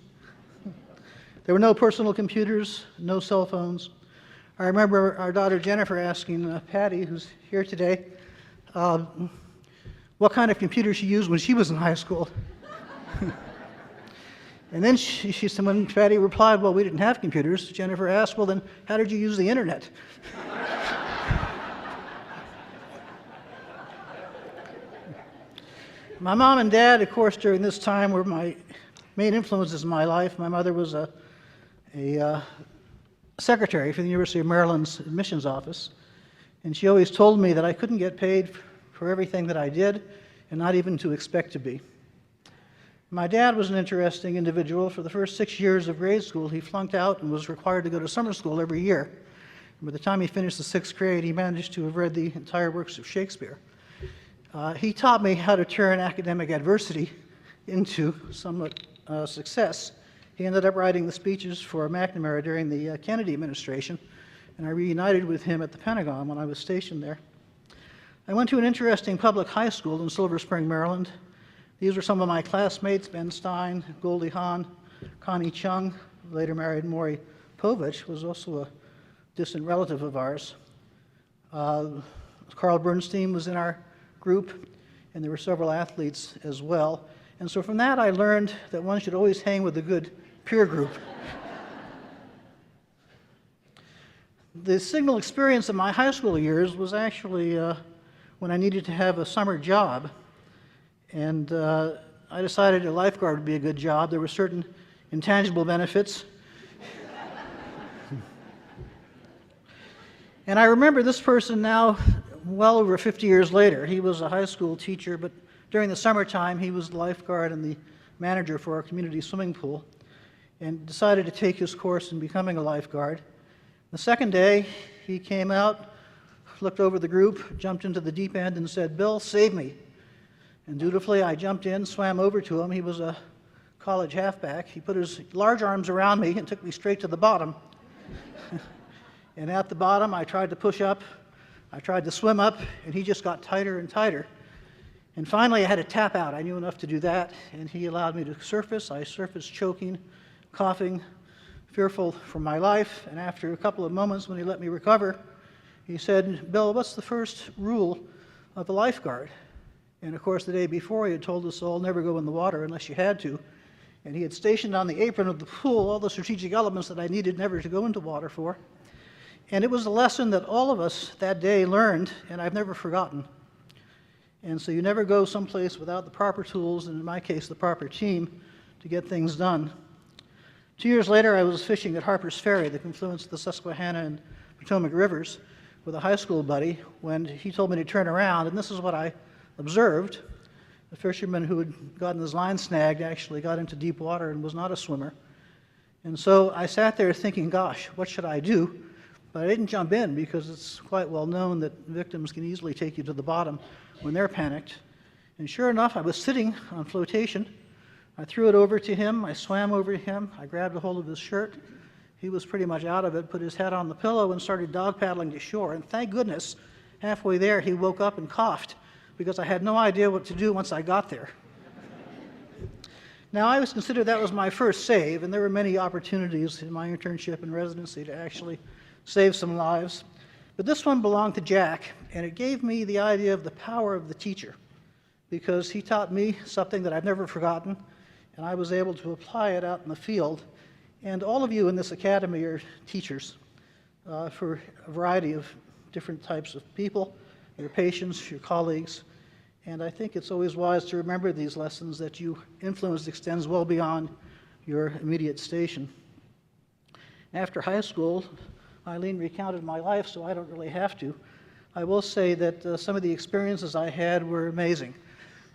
There were no personal computers, no cell phones. I remember our daughter Jennifer asking Patty, who's here today, what kind of computer she used when she was in high school. And then she said, when Patty replied, well, we didn't have computers, Jennifer asked, well, then how did you use the internet? My mom and dad, of course, during this time were my main influences in my life. My mother was a secretary for the University of Maryland's admissions office, and she always told me that I couldn't get paid for everything that I did, and not even to expect to be. My dad was an interesting individual. For the first 6 years of grade school, he flunked out and was required to go to summer school every year. And by the time he finished the 6th grade, he managed to have read the entire works of Shakespeare. He taught me how to turn academic adversity into somewhat success. He ended up writing the speeches for McNamara during the Kennedy administration, and I reunited with him at the Pentagon when I was stationed there. I went to an interesting public high school in Silver Spring, Maryland. These were some of my classmates: Ben Stein, Goldie Hawn, Connie Chung, later married Maury Povich, who was also a distant relative of ours. Carl Bernstein was in our group, and there were several athletes as well. And so from that I learned that one should always hang with a good peer group. The signal experience of my high school years was actually when I needed to have a summer job. And I decided a lifeguard would be a good job. There were certain intangible benefits. And I remember this person now, well over 50 years later. He was a high school teacher, but during the summertime, he was the lifeguard and the manager for our community swimming pool, and decided to take his course in becoming a lifeguard. The second day, he came out, looked over the group, jumped into the deep end, and said, "Bill, save me." And dutifully, I jumped in, swam over to him. He was a college halfback. He put his large arms around me and took me straight to the bottom. And at the bottom, I tried to push up. I tried to swim up, and he just got tighter and tighter. And finally, I had to tap out. I knew enough to do that, and he allowed me to surface. I surfaced choking, coughing, fearful for my life. And after a couple of moments, when he let me recover, he said, "Bill, what's the first rule of a lifeguard?" And of course, the day before, he had told us all, never go in the water unless you had to. And he had stationed on the apron of the pool all the strategic elements that I needed never to go into water for. And it was a lesson that all of us that day learned, and I've never forgotten. And so you never go someplace without the proper tools, and in my case, the proper team, to get things done. 2 years later, I was fishing at Harper's Ferry, the confluence of the Susquehanna and Potomac rivers, with a high school buddy, when he told me to turn around, and this is what I observed. The fisherman who had gotten his line snagged actually got into deep water and was not a swimmer. And so I sat there thinking, gosh, what should I do? But I didn't jump in, because it's quite well known that victims can easily take you to the bottom when they're panicked. And sure enough, I was sitting on flotation. I threw it over to him. I swam over to him. I grabbed a hold of his shirt. He was pretty much out of it, put his head on the pillow, and started dog paddling to shore. And thank goodness, halfway there, he woke up and coughed, because I had no idea what to do once I got there. Now, I was considered that was my first save, and there were many opportunities in my internship and residency to actually save some lives. But this one belonged to Jack, and it gave me the idea of the power of the teacher, because he taught me something that I've never forgotten, and I was able to apply it out in the field. And all of you in this academy are teachers for a variety of different types of people, your patients, your colleagues. And I think it's always wise to remember these lessons, that your influence extends well beyond your immediate station. After high school, Eileen recounted my life, so I don't really have to. I will say that some of the experiences I had were amazing.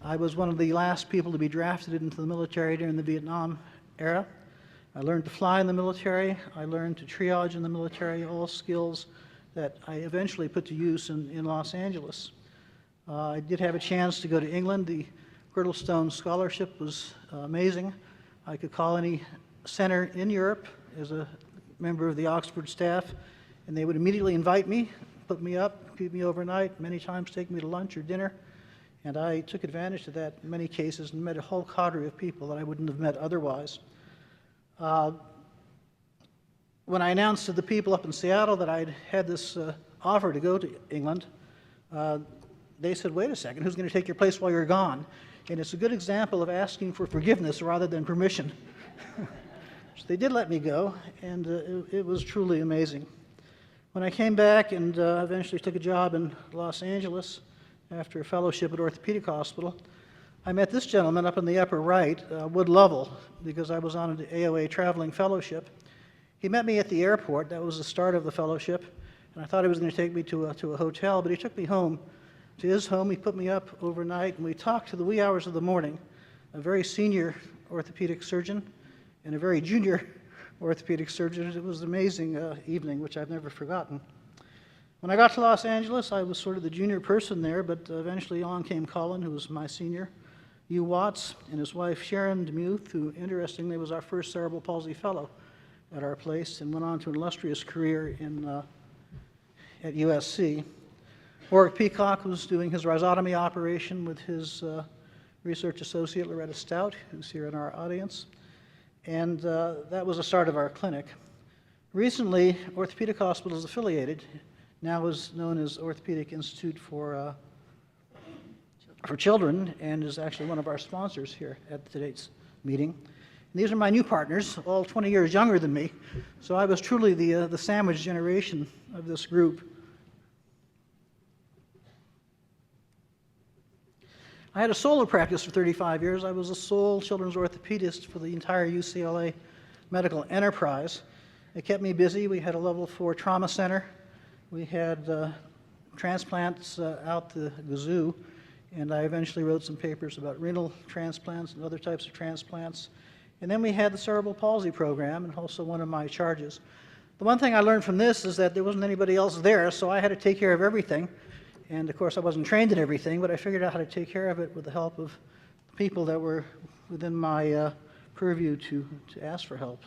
I was one of the last people to be drafted into the military during the Vietnam era. I learned to fly in the military. I learned to triage in the military, all skills that I eventually put to use in Los Angeles. I did have a chance to go to England. The Girdlestone Scholarship was amazing. I could call any center in Europe as a member of the Oxford staff, and they would immediately invite me, put me up, keep me overnight, many times take me to lunch or dinner, and I took advantage of that in many cases and met a whole cadre of people that I wouldn't have met otherwise. When I announced to the people up in Seattle that I'd had this offer to go to England, they said, wait a second, who's going to take your place while you're gone? And it's a good example of asking for forgiveness rather than permission. So they did let me go, and it was truly amazing. When I came back and eventually took a job in Los Angeles after a fellowship at Orthopedic Hospital, I met this gentleman up in the upper right, Wood Lovell, because I was on an AOA traveling fellowship. He met me at the airport. That was the start of the fellowship, and I thought he was going to take me to a hotel, but he took me home to his home. He put me up overnight, and we talked to the wee hours of the morning, a very senior orthopedic surgeon and a very junior orthopedic surgeon. It was an amazing evening, which I've never forgotten. When I got to Los Angeles, I was sort of the junior person there, but eventually on came Colin, who was my senior, Hugh Watts, and his wife Sharon DeMuth, who interestingly was our first cerebral palsy fellow at our place and went on to an illustrious career at USC. Warwick Peacock was doing his rhizotomy operation with his research associate, Loretta Stout, who's here in our audience. And that was the start of our clinic. Recently, Orthopedic Hospital is affiliated, now is known as Orthopedic Institute for Children, and is actually one of our sponsors here at today's meeting. And these are my new partners, all 20 years younger than me, so I was truly the sandwich generation of this group. I had a solo practice for 35 years. I was the sole children's orthopedist for the entire UCLA medical enterprise. It kept me busy. We had a level 4 trauma center. We had transplants out the wazoo, and I eventually wrote some papers about renal transplants and other types of transplants. And then we had the cerebral palsy program, and also one of my charges. The one thing I learned from this is that there wasn't anybody else there, so I had to take care of everything. And of course, I wasn't trained in everything, but I figured out how to take care of it with the help of people that were within my purview to ask for help.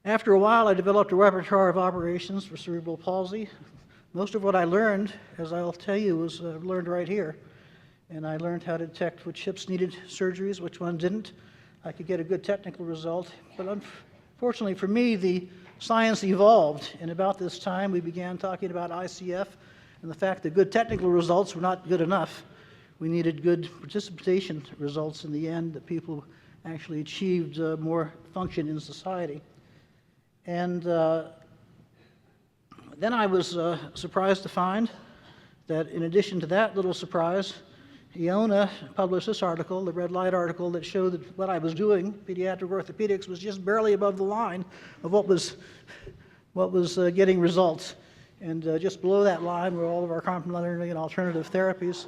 After a while, I developed a repertoire of operations for cerebral palsy. Most of what I learned, as I'll tell you, was learned right here. And I learned how to detect which hips needed surgeries, which one didn't. I could get a good technical result, but unfortunately for me, the science evolved, and about this time we began talking about ICF and the fact that good technical results were not good enough. We needed good participation results in the end, that people actually achieved more function in society. And then I was surprised to find that in addition to that little surprise, Iona published this article, the red light article, that showed that what I was doing, pediatric orthopedics, was just barely above the line of what was getting results. And just below that line were all of our complementary and alternative therapies.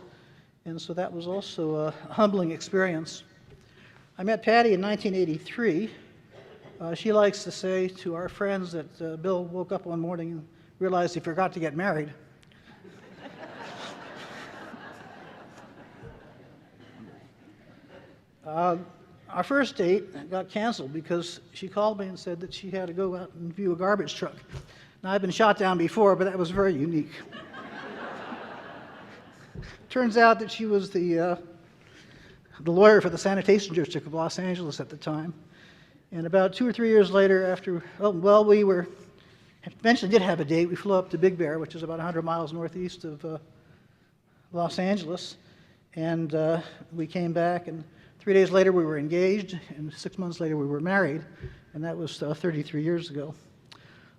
And so that was also a humbling experience. I met Patty in 1983. She likes to say to our friends that Bill woke up one morning and realized he forgot to get married. Our first date got canceled because she called me and said that she had to go out and view a garbage truck. Now, I've been shot down before, but that was very unique. Turns out that she was the lawyer for the sanitation district of Los Angeles at the time. And about 2 or 3 years later, after, we eventually did have a date. We flew up to Big Bear, which is about 100 miles northeast of Los Angeles. And we came back, and 3 days later we were engaged, and 6 months later we were married, and that was 33 years ago.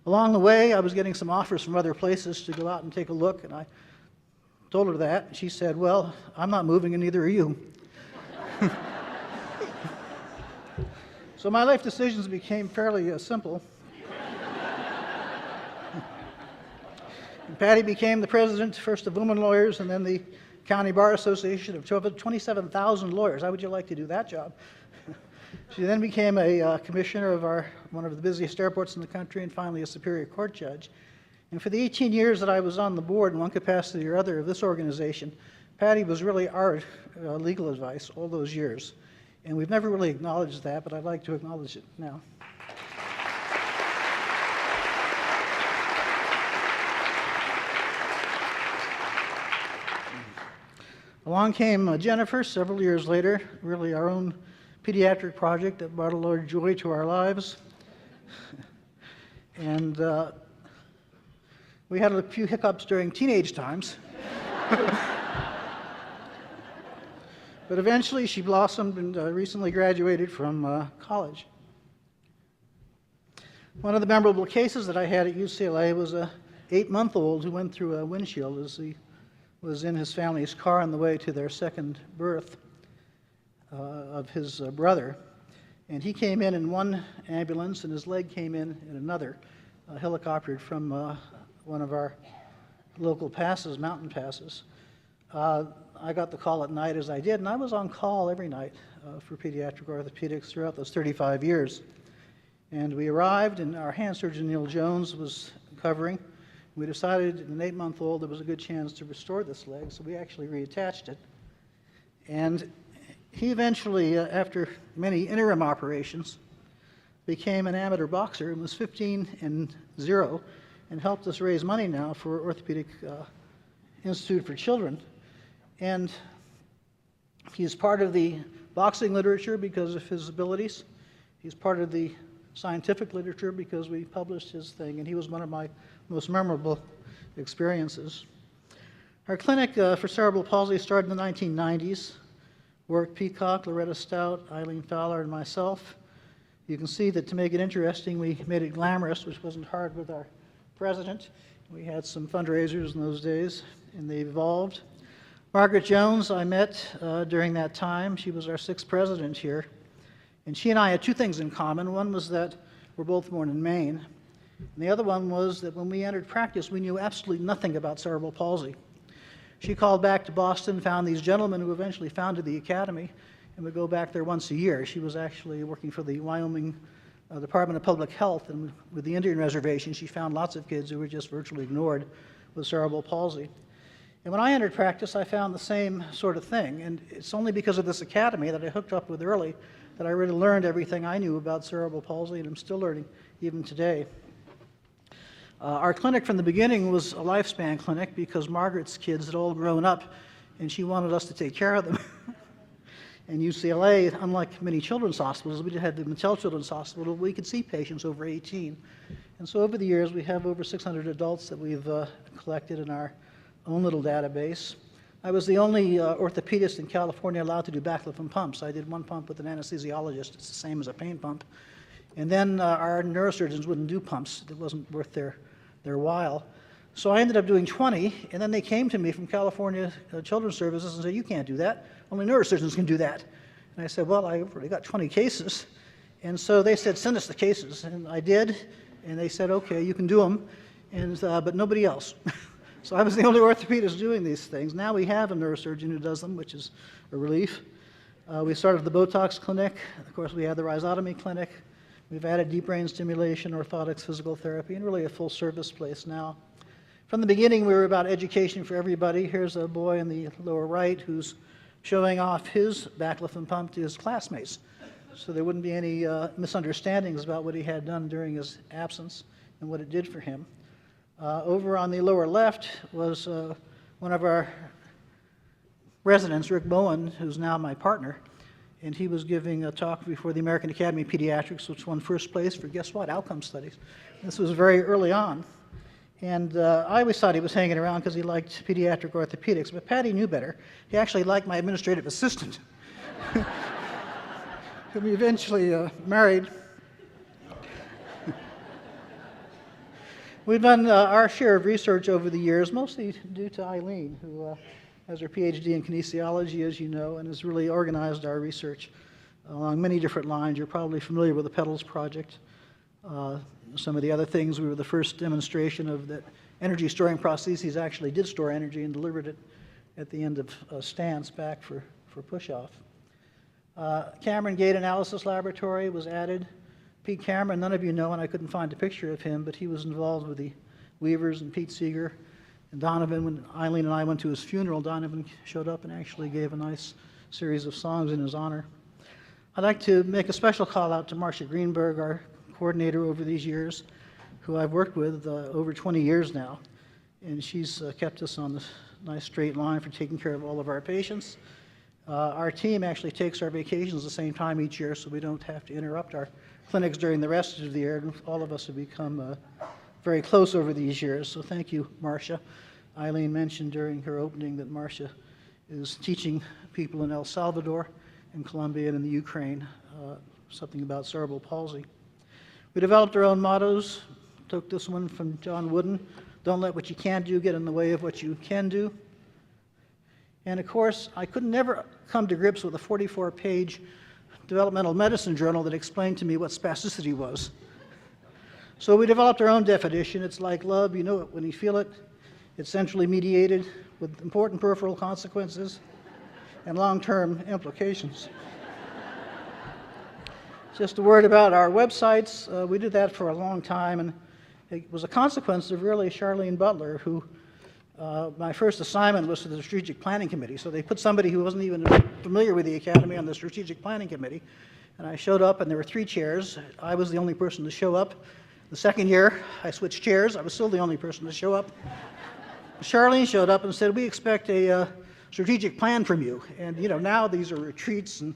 Along the way, I was getting some offers from other places to go out and take a look, and I told her that. And she said, well, I'm not moving, and neither are you. So my life decisions became fairly simple. And Patty became the president, first of Women Lawyers, and then the County Bar Association of 27,000 lawyers. How would you like to do that job? She then became a commissioner of one of the busiest airports in the country, and finally a Superior Court judge. And for the 18 years that I was on the board in one capacity or other of this organization, Patty was really our legal advice all those years, and we've never really acknowledged that, but I'd like to acknowledge it now. Along came Jennifer several years later, really our own pediatric project that brought a lot of joy to our lives. And we had a few hiccups during teenage times. But eventually she blossomed and recently graduated from college. One of the memorable cases that I had at UCLA was a 8-month-old who went through a windshield as he was in his family's car on the way to their second birth of his brother. And he came in one ambulance and his leg came in another, helicoptered from one of our local passes, mountain passes. I got the call at night as I did, and I was on call every night for pediatric orthopedics throughout those 35 years. And we arrived, and our hand surgeon, Neil Jones, was covering. We decided in an 8-month-old there was a good chance to restore this leg, so we actually reattached it. And he eventually, after many interim operations, became an amateur boxer and was 15-0 and helped us raise money now for Orthopedic Institute for Children. And he's part of the boxing literature because of his abilities. He's part of the scientific literature because we published his thing, and he was one of my most memorable experiences. Our clinic for cerebral palsy started in the 1990s. Warwick Peacock, Loretta Stout, Eileen Fowler, and myself. You can see that to make it interesting, we made it glamorous, which wasn't hard with our president. We had some fundraisers in those days, and they evolved. Margaret Jones I met during that time. She was our 6th president here. And she and I had 2 things in common. One was that we're both born in Maine. And the other one was that when we entered practice, we knew absolutely nothing about cerebral palsy. She called back to Boston, found these gentlemen who eventually founded the academy, and would go back there once a year. She was actually working for the Wyoming Department of Public Health, and with the Indian Reservation, she found lots of kids who were just virtually ignored with cerebral palsy. And when I entered practice, I found the same sort of thing, and it's only because of this academy that I hooked up with early that I really learned everything I knew about cerebral palsy, and I'm still learning even today. Our clinic from the beginning was a lifespan clinic because Margaret's kids had all grown up and she wanted us to take care of them. And UCLA, unlike many children's hospitals, we had the Mendell Children's Hospital, we could see patients over 18. And so over the years, we have over 600 adults that we've collected in our own little database. I was the only orthopedist in California allowed to do backlift pumps. I did one pump with an anesthesiologist. It's the same as a pain pump. And then our neurosurgeons wouldn't do pumps. It wasn't worth their while. So I ended up doing 20, and then they came to me from California Children's Services and said, "You can't do that. Only neurosurgeons can do that." And I said, "Well, I've already got 20 cases." And so they said, "Send us the cases." And I did, and they said, "Okay, you can do them, and, but nobody else." So I was the only orthopedist doing these things. Now we have a neurosurgeon who does them, which is a relief. We started the Botox clinic. Of course, we had the rhizotomy clinic. We've added deep brain stimulation, orthotics, physical therapy, and really a full service place now. From the beginning, we were about education for everybody. Here's a boy in the lower right who's showing off his backlift pump to his classmates, so there wouldn't be any misunderstandings about what he had done during his absence and what it did for him. Over on the lower left was one of our residents, Rick Bowen, who's now my partner, and he was giving a talk before the American Academy of Pediatrics, which won first place for, guess what, outcome studies. This was very early on. And I always thought he was hanging around because he liked pediatric orthopedics, but Patty knew better. He actually liked my administrative assistant, whom we eventually married. We've done our share of research over the years, mostly due to Eileen, who has her PhD in kinesiology, as you know, and has really organized our research along many different lines. You're probably familiar with the PEDALS project. Some of the other things, we were the first demonstration of that energy storing prostheses actually did store energy and delivered it at the end of a stance back for push-off. Cameron Gate Analysis Laboratory was added. Pete Cameron, none of you know, and I couldn't find a picture of him, but he was involved with the Weavers and Pete Seeger And Donovan, when Eileen and I went to his funeral, Donovan showed up and actually gave a nice series of songs in his honor. I'd like to make a special call out to Marcia Greenberg, our coordinator over these years, who I've worked with over 20 years now. And she's kept us on this nice straight line for taking care of all of our patients. Our team actually takes our vacations the same time each year, so we don't have to interrupt our clinics during the rest of the year. And all of us have become very close over these years, so thank you, Marcia. Eileen mentioned during her opening that Marcia is teaching people in El Salvador, in Colombia, and in the Ukraine something about cerebral palsy. We developed our own mottos. Took this one from John Wooden: don't let what you can't do get in the way of what you can do. And of course, I could never come to grips with a 44-page developmental medicine journal that explained to me what spasticity was. So we developed our own definition. It's like love, you know it when you feel it. It's centrally mediated with important peripheral consequences and long-term implications. Just a word about our websites. We did that for a long time, and it was a consequence of really Charlene Butler, who my first assignment was to the Strategic Planning Committee. So they put somebody who wasn't even familiar with the Academy on the Strategic Planning Committee. And I showed up, and there were 3 chairs. I was the only person to show up. The second year, I switched chairs. I was still the only person to show up. Charlene showed up and said, we expect a strategic plan from you. And you know, now these are retreats and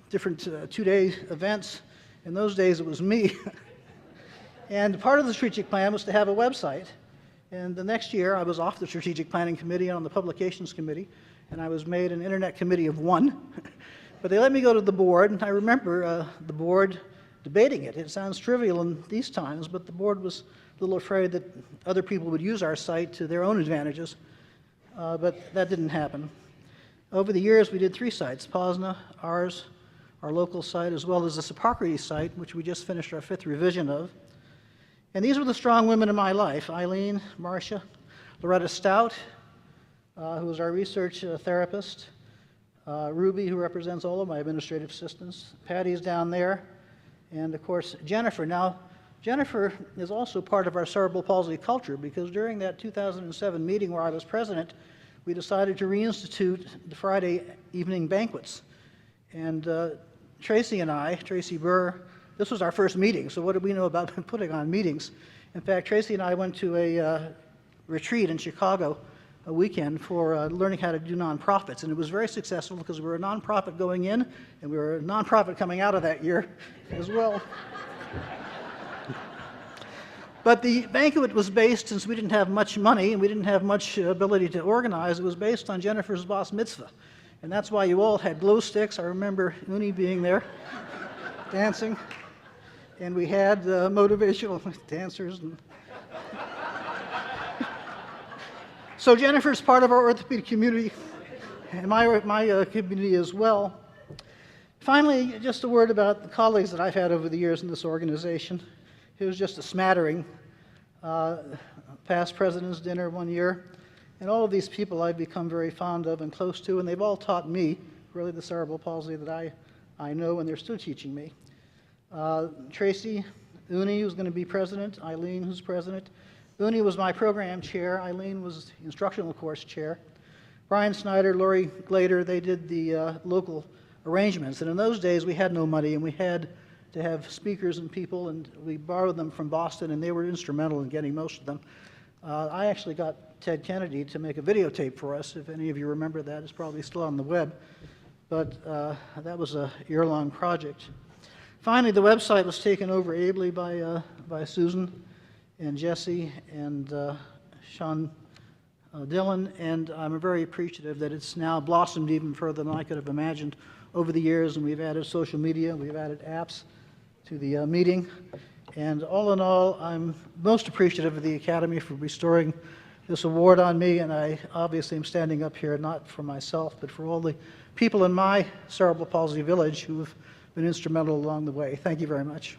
different 2-day events. In those days, it was me. And part of the strategic plan was to have a website. And the next year, I was off the Strategic Planning Committee on the Publications Committee, and I was made an Internet Committee of 1. But they let me go to the board, and I remember the board debating it. It sounds trivial in these times, but the board was a little afraid that other people would use our site to their own advantages, but that didn't happen. Over the years, we did 3 sites: POSNA, ours, our local site, as well as the Hippocrates site, which we just finished our 5th revision of. And these were the strong women in my life: Eileen, Marcia, Loretta Stout, who was our research therapist, Ruby, who represents all of my administrative assistants, Patty's down there, and of course Jennifer. Now, Jennifer is also part of our cerebral palsy culture, because during that 2007 meeting where I was president, we decided to reinstitute the Friday evening banquets. And Tracy and I, Tracy Burr, this was our first meeting, so what did we know about putting on meetings? In fact, Tracy and I went to a retreat in Chicago a weekend for learning how to do nonprofits, and it was very successful because we were a nonprofit going in, and we were a nonprofit coming out of that year as well. But the banquet was based, since we didn't have much money and we didn't have much ability to organize, it was based on Jennifer's bar mitzvah. And that's why you all had glow sticks. I remember Uni being there, dancing. And we had motivational dancers. So Jennifer's part of our orthopedic community, and my community as well. Finally, just a word about the colleagues that I've had over the years in this organization. It was just a smattering. Past President's Dinner one year. And all of these people I've become very fond of and close to, and they've all taught me really the cerebral palsy that I know, and they're still teaching me. Tracy, Uni, who's going to be president, Eileen, who's president. Uni was my program chair, Eileen was the instructional course chair. Brian Snyder, Lori Glader, they did the local arrangements. And in those days, we had no money, and we had to have speakers and people, and we borrowed them from Boston, and they were instrumental in getting most of them. I actually got Ted Kennedy to make a videotape for us. If any of you remember that, it's probably still on the web. But that was a year-long project. Finally, the website was taken over ably by Susan and Jesse and Sean Dillon, and I'm very appreciative that it's now blossomed even further than I could have imagined over the years, and we've added social media, we've added apps to the meeting. And all in all, I'm most appreciative of the Academy for bestowing this award on me, and I obviously am standing up here not for myself, but for all the people in my cerebral palsy village who have been instrumental along the way. Thank you very much.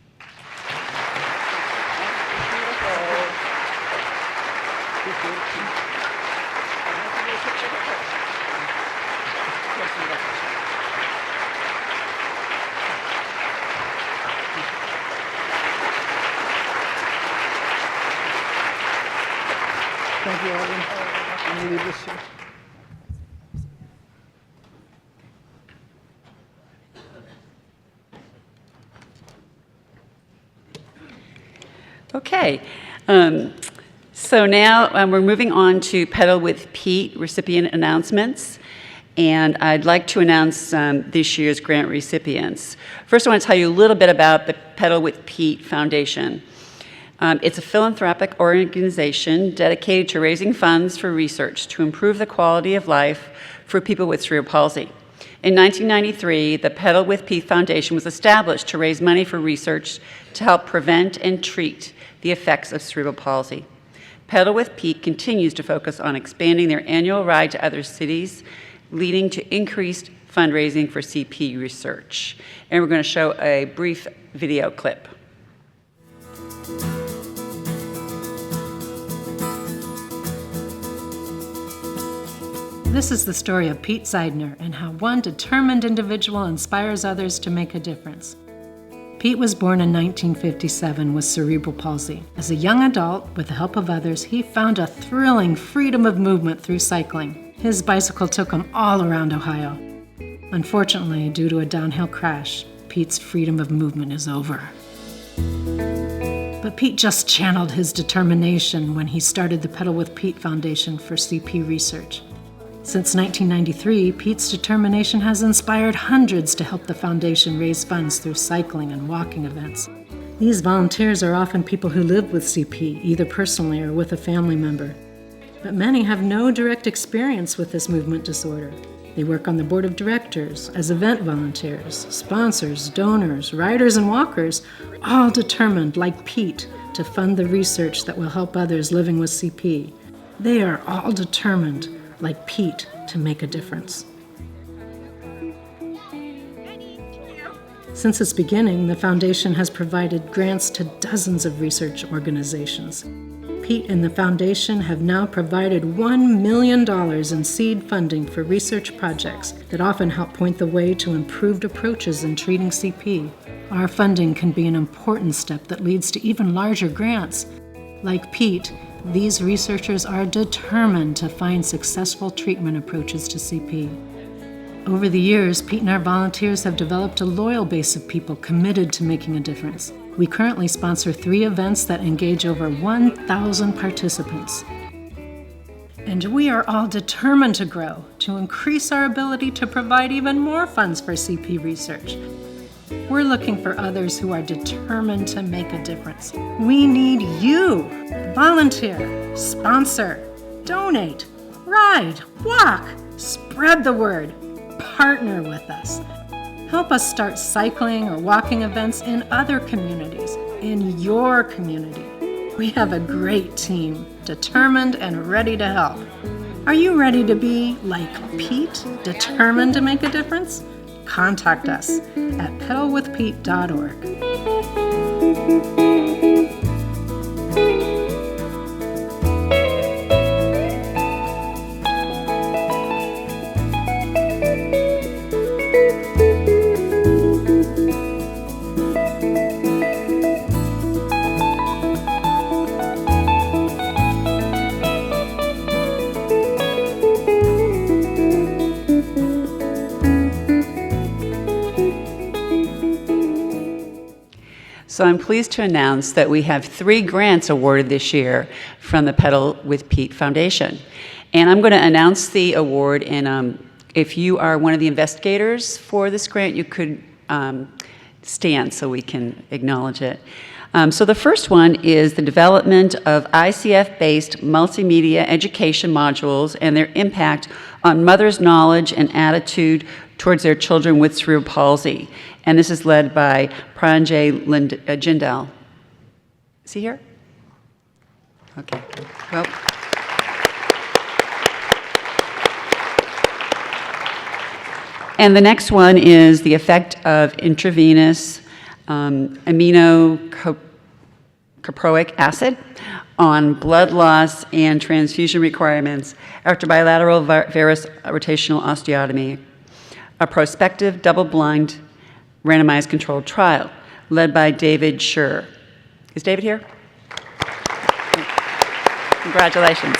Thank you, Alvin. Let me leave this here. Okay. So now we're moving on to Pedal with Pete recipient announcements. And I'd like to announce this year's grant recipients. First, I want to tell you a little bit about the Pedal with Pete Foundation. It's a philanthropic organization dedicated to raising funds for research to improve the quality of life for people with cerebral palsy. In 1993, the Pedal with Pete Foundation was established to raise money for research to help prevent and treat the effects of cerebral palsy. Pedal with Pete continues to focus on expanding their annual ride to other cities, leading to increased fundraising for CP research. And we're going to show a brief video clip. This is the story of Pete Seidner and how one determined individual inspires others to make a difference. Pete was born in 1957 with cerebral palsy. As a young adult, with the help of others, he found a thrilling freedom of movement through cycling. His bicycle took him all around Ohio. Unfortunately, due to a downhill crash, Pete's freedom of movement is over. But Pete just channeled his determination when he started the Pedal with Pete Foundation for CP research. Since 1993, Pete's determination has inspired hundreds to help the foundation raise funds through cycling and walking events. These volunteers are often people who live with CP, either personally or with a family member. But many have no direct experience with this movement disorder. They work on the board of directors, as event volunteers, sponsors, donors, riders, and walkers, all determined, like Pete, to fund the research that will help others living with CP. They are all determined, like Pete, to make a difference. Since its beginning, the foundation has provided grants to dozens of research organizations. Pete and the foundation have now provided $1 million in seed funding for research projects that often help point the way to improved approaches in treating CP. Our funding can be an important step that leads to even larger grants. Like Pete, these researchers are determined to find successful treatment approaches to CP. Over the years, Pete and our volunteers have developed a loyal base of people committed to making a difference. We currently sponsor 3 events that engage over 1,000 participants. And we are all determined to grow, to increase our ability to provide even more funds for CP research. We're looking for others who are determined to make a difference. We need you. Volunteer, sponsor, donate, ride, walk, spread the word, partner with us. Help us start cycling or walking events in other communities, in your community. We have a great team, determined and ready to help. Are you ready to be, like Pete, determined to make a difference? Contact us at pedalwithpete.org. So I'm pleased to announce that we have 3 grants awarded this year from the Pedal with Pete Foundation. And I'm going to announce the award, and if you are one of the investigators for this grant, you could stand so we can acknowledge it. So the first one is the development of ICF-based multimedia education modules and their impact on mothers' knowledge and attitude towards their children with cerebral palsy. And this is led by Pranjay Jindal. Is he here? Okay. Well. And the next one is the effect of intravenous aminocaproic acid on blood loss and transfusion requirements after bilateral varus rotational osteotomy, a prospective double-blind randomized controlled trial led by David Scher. Is David here? Congratulations.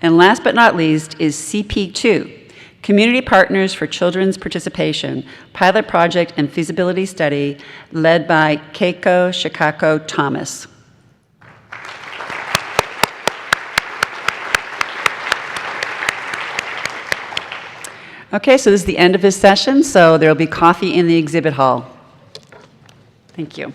And last but not least is CP2, Community Partners for Children's Participation, pilot project and feasibility study led by Keiko Shikako Thomas. Okay, so this is the end of his session, so there will be coffee in the exhibit hall. Thank you.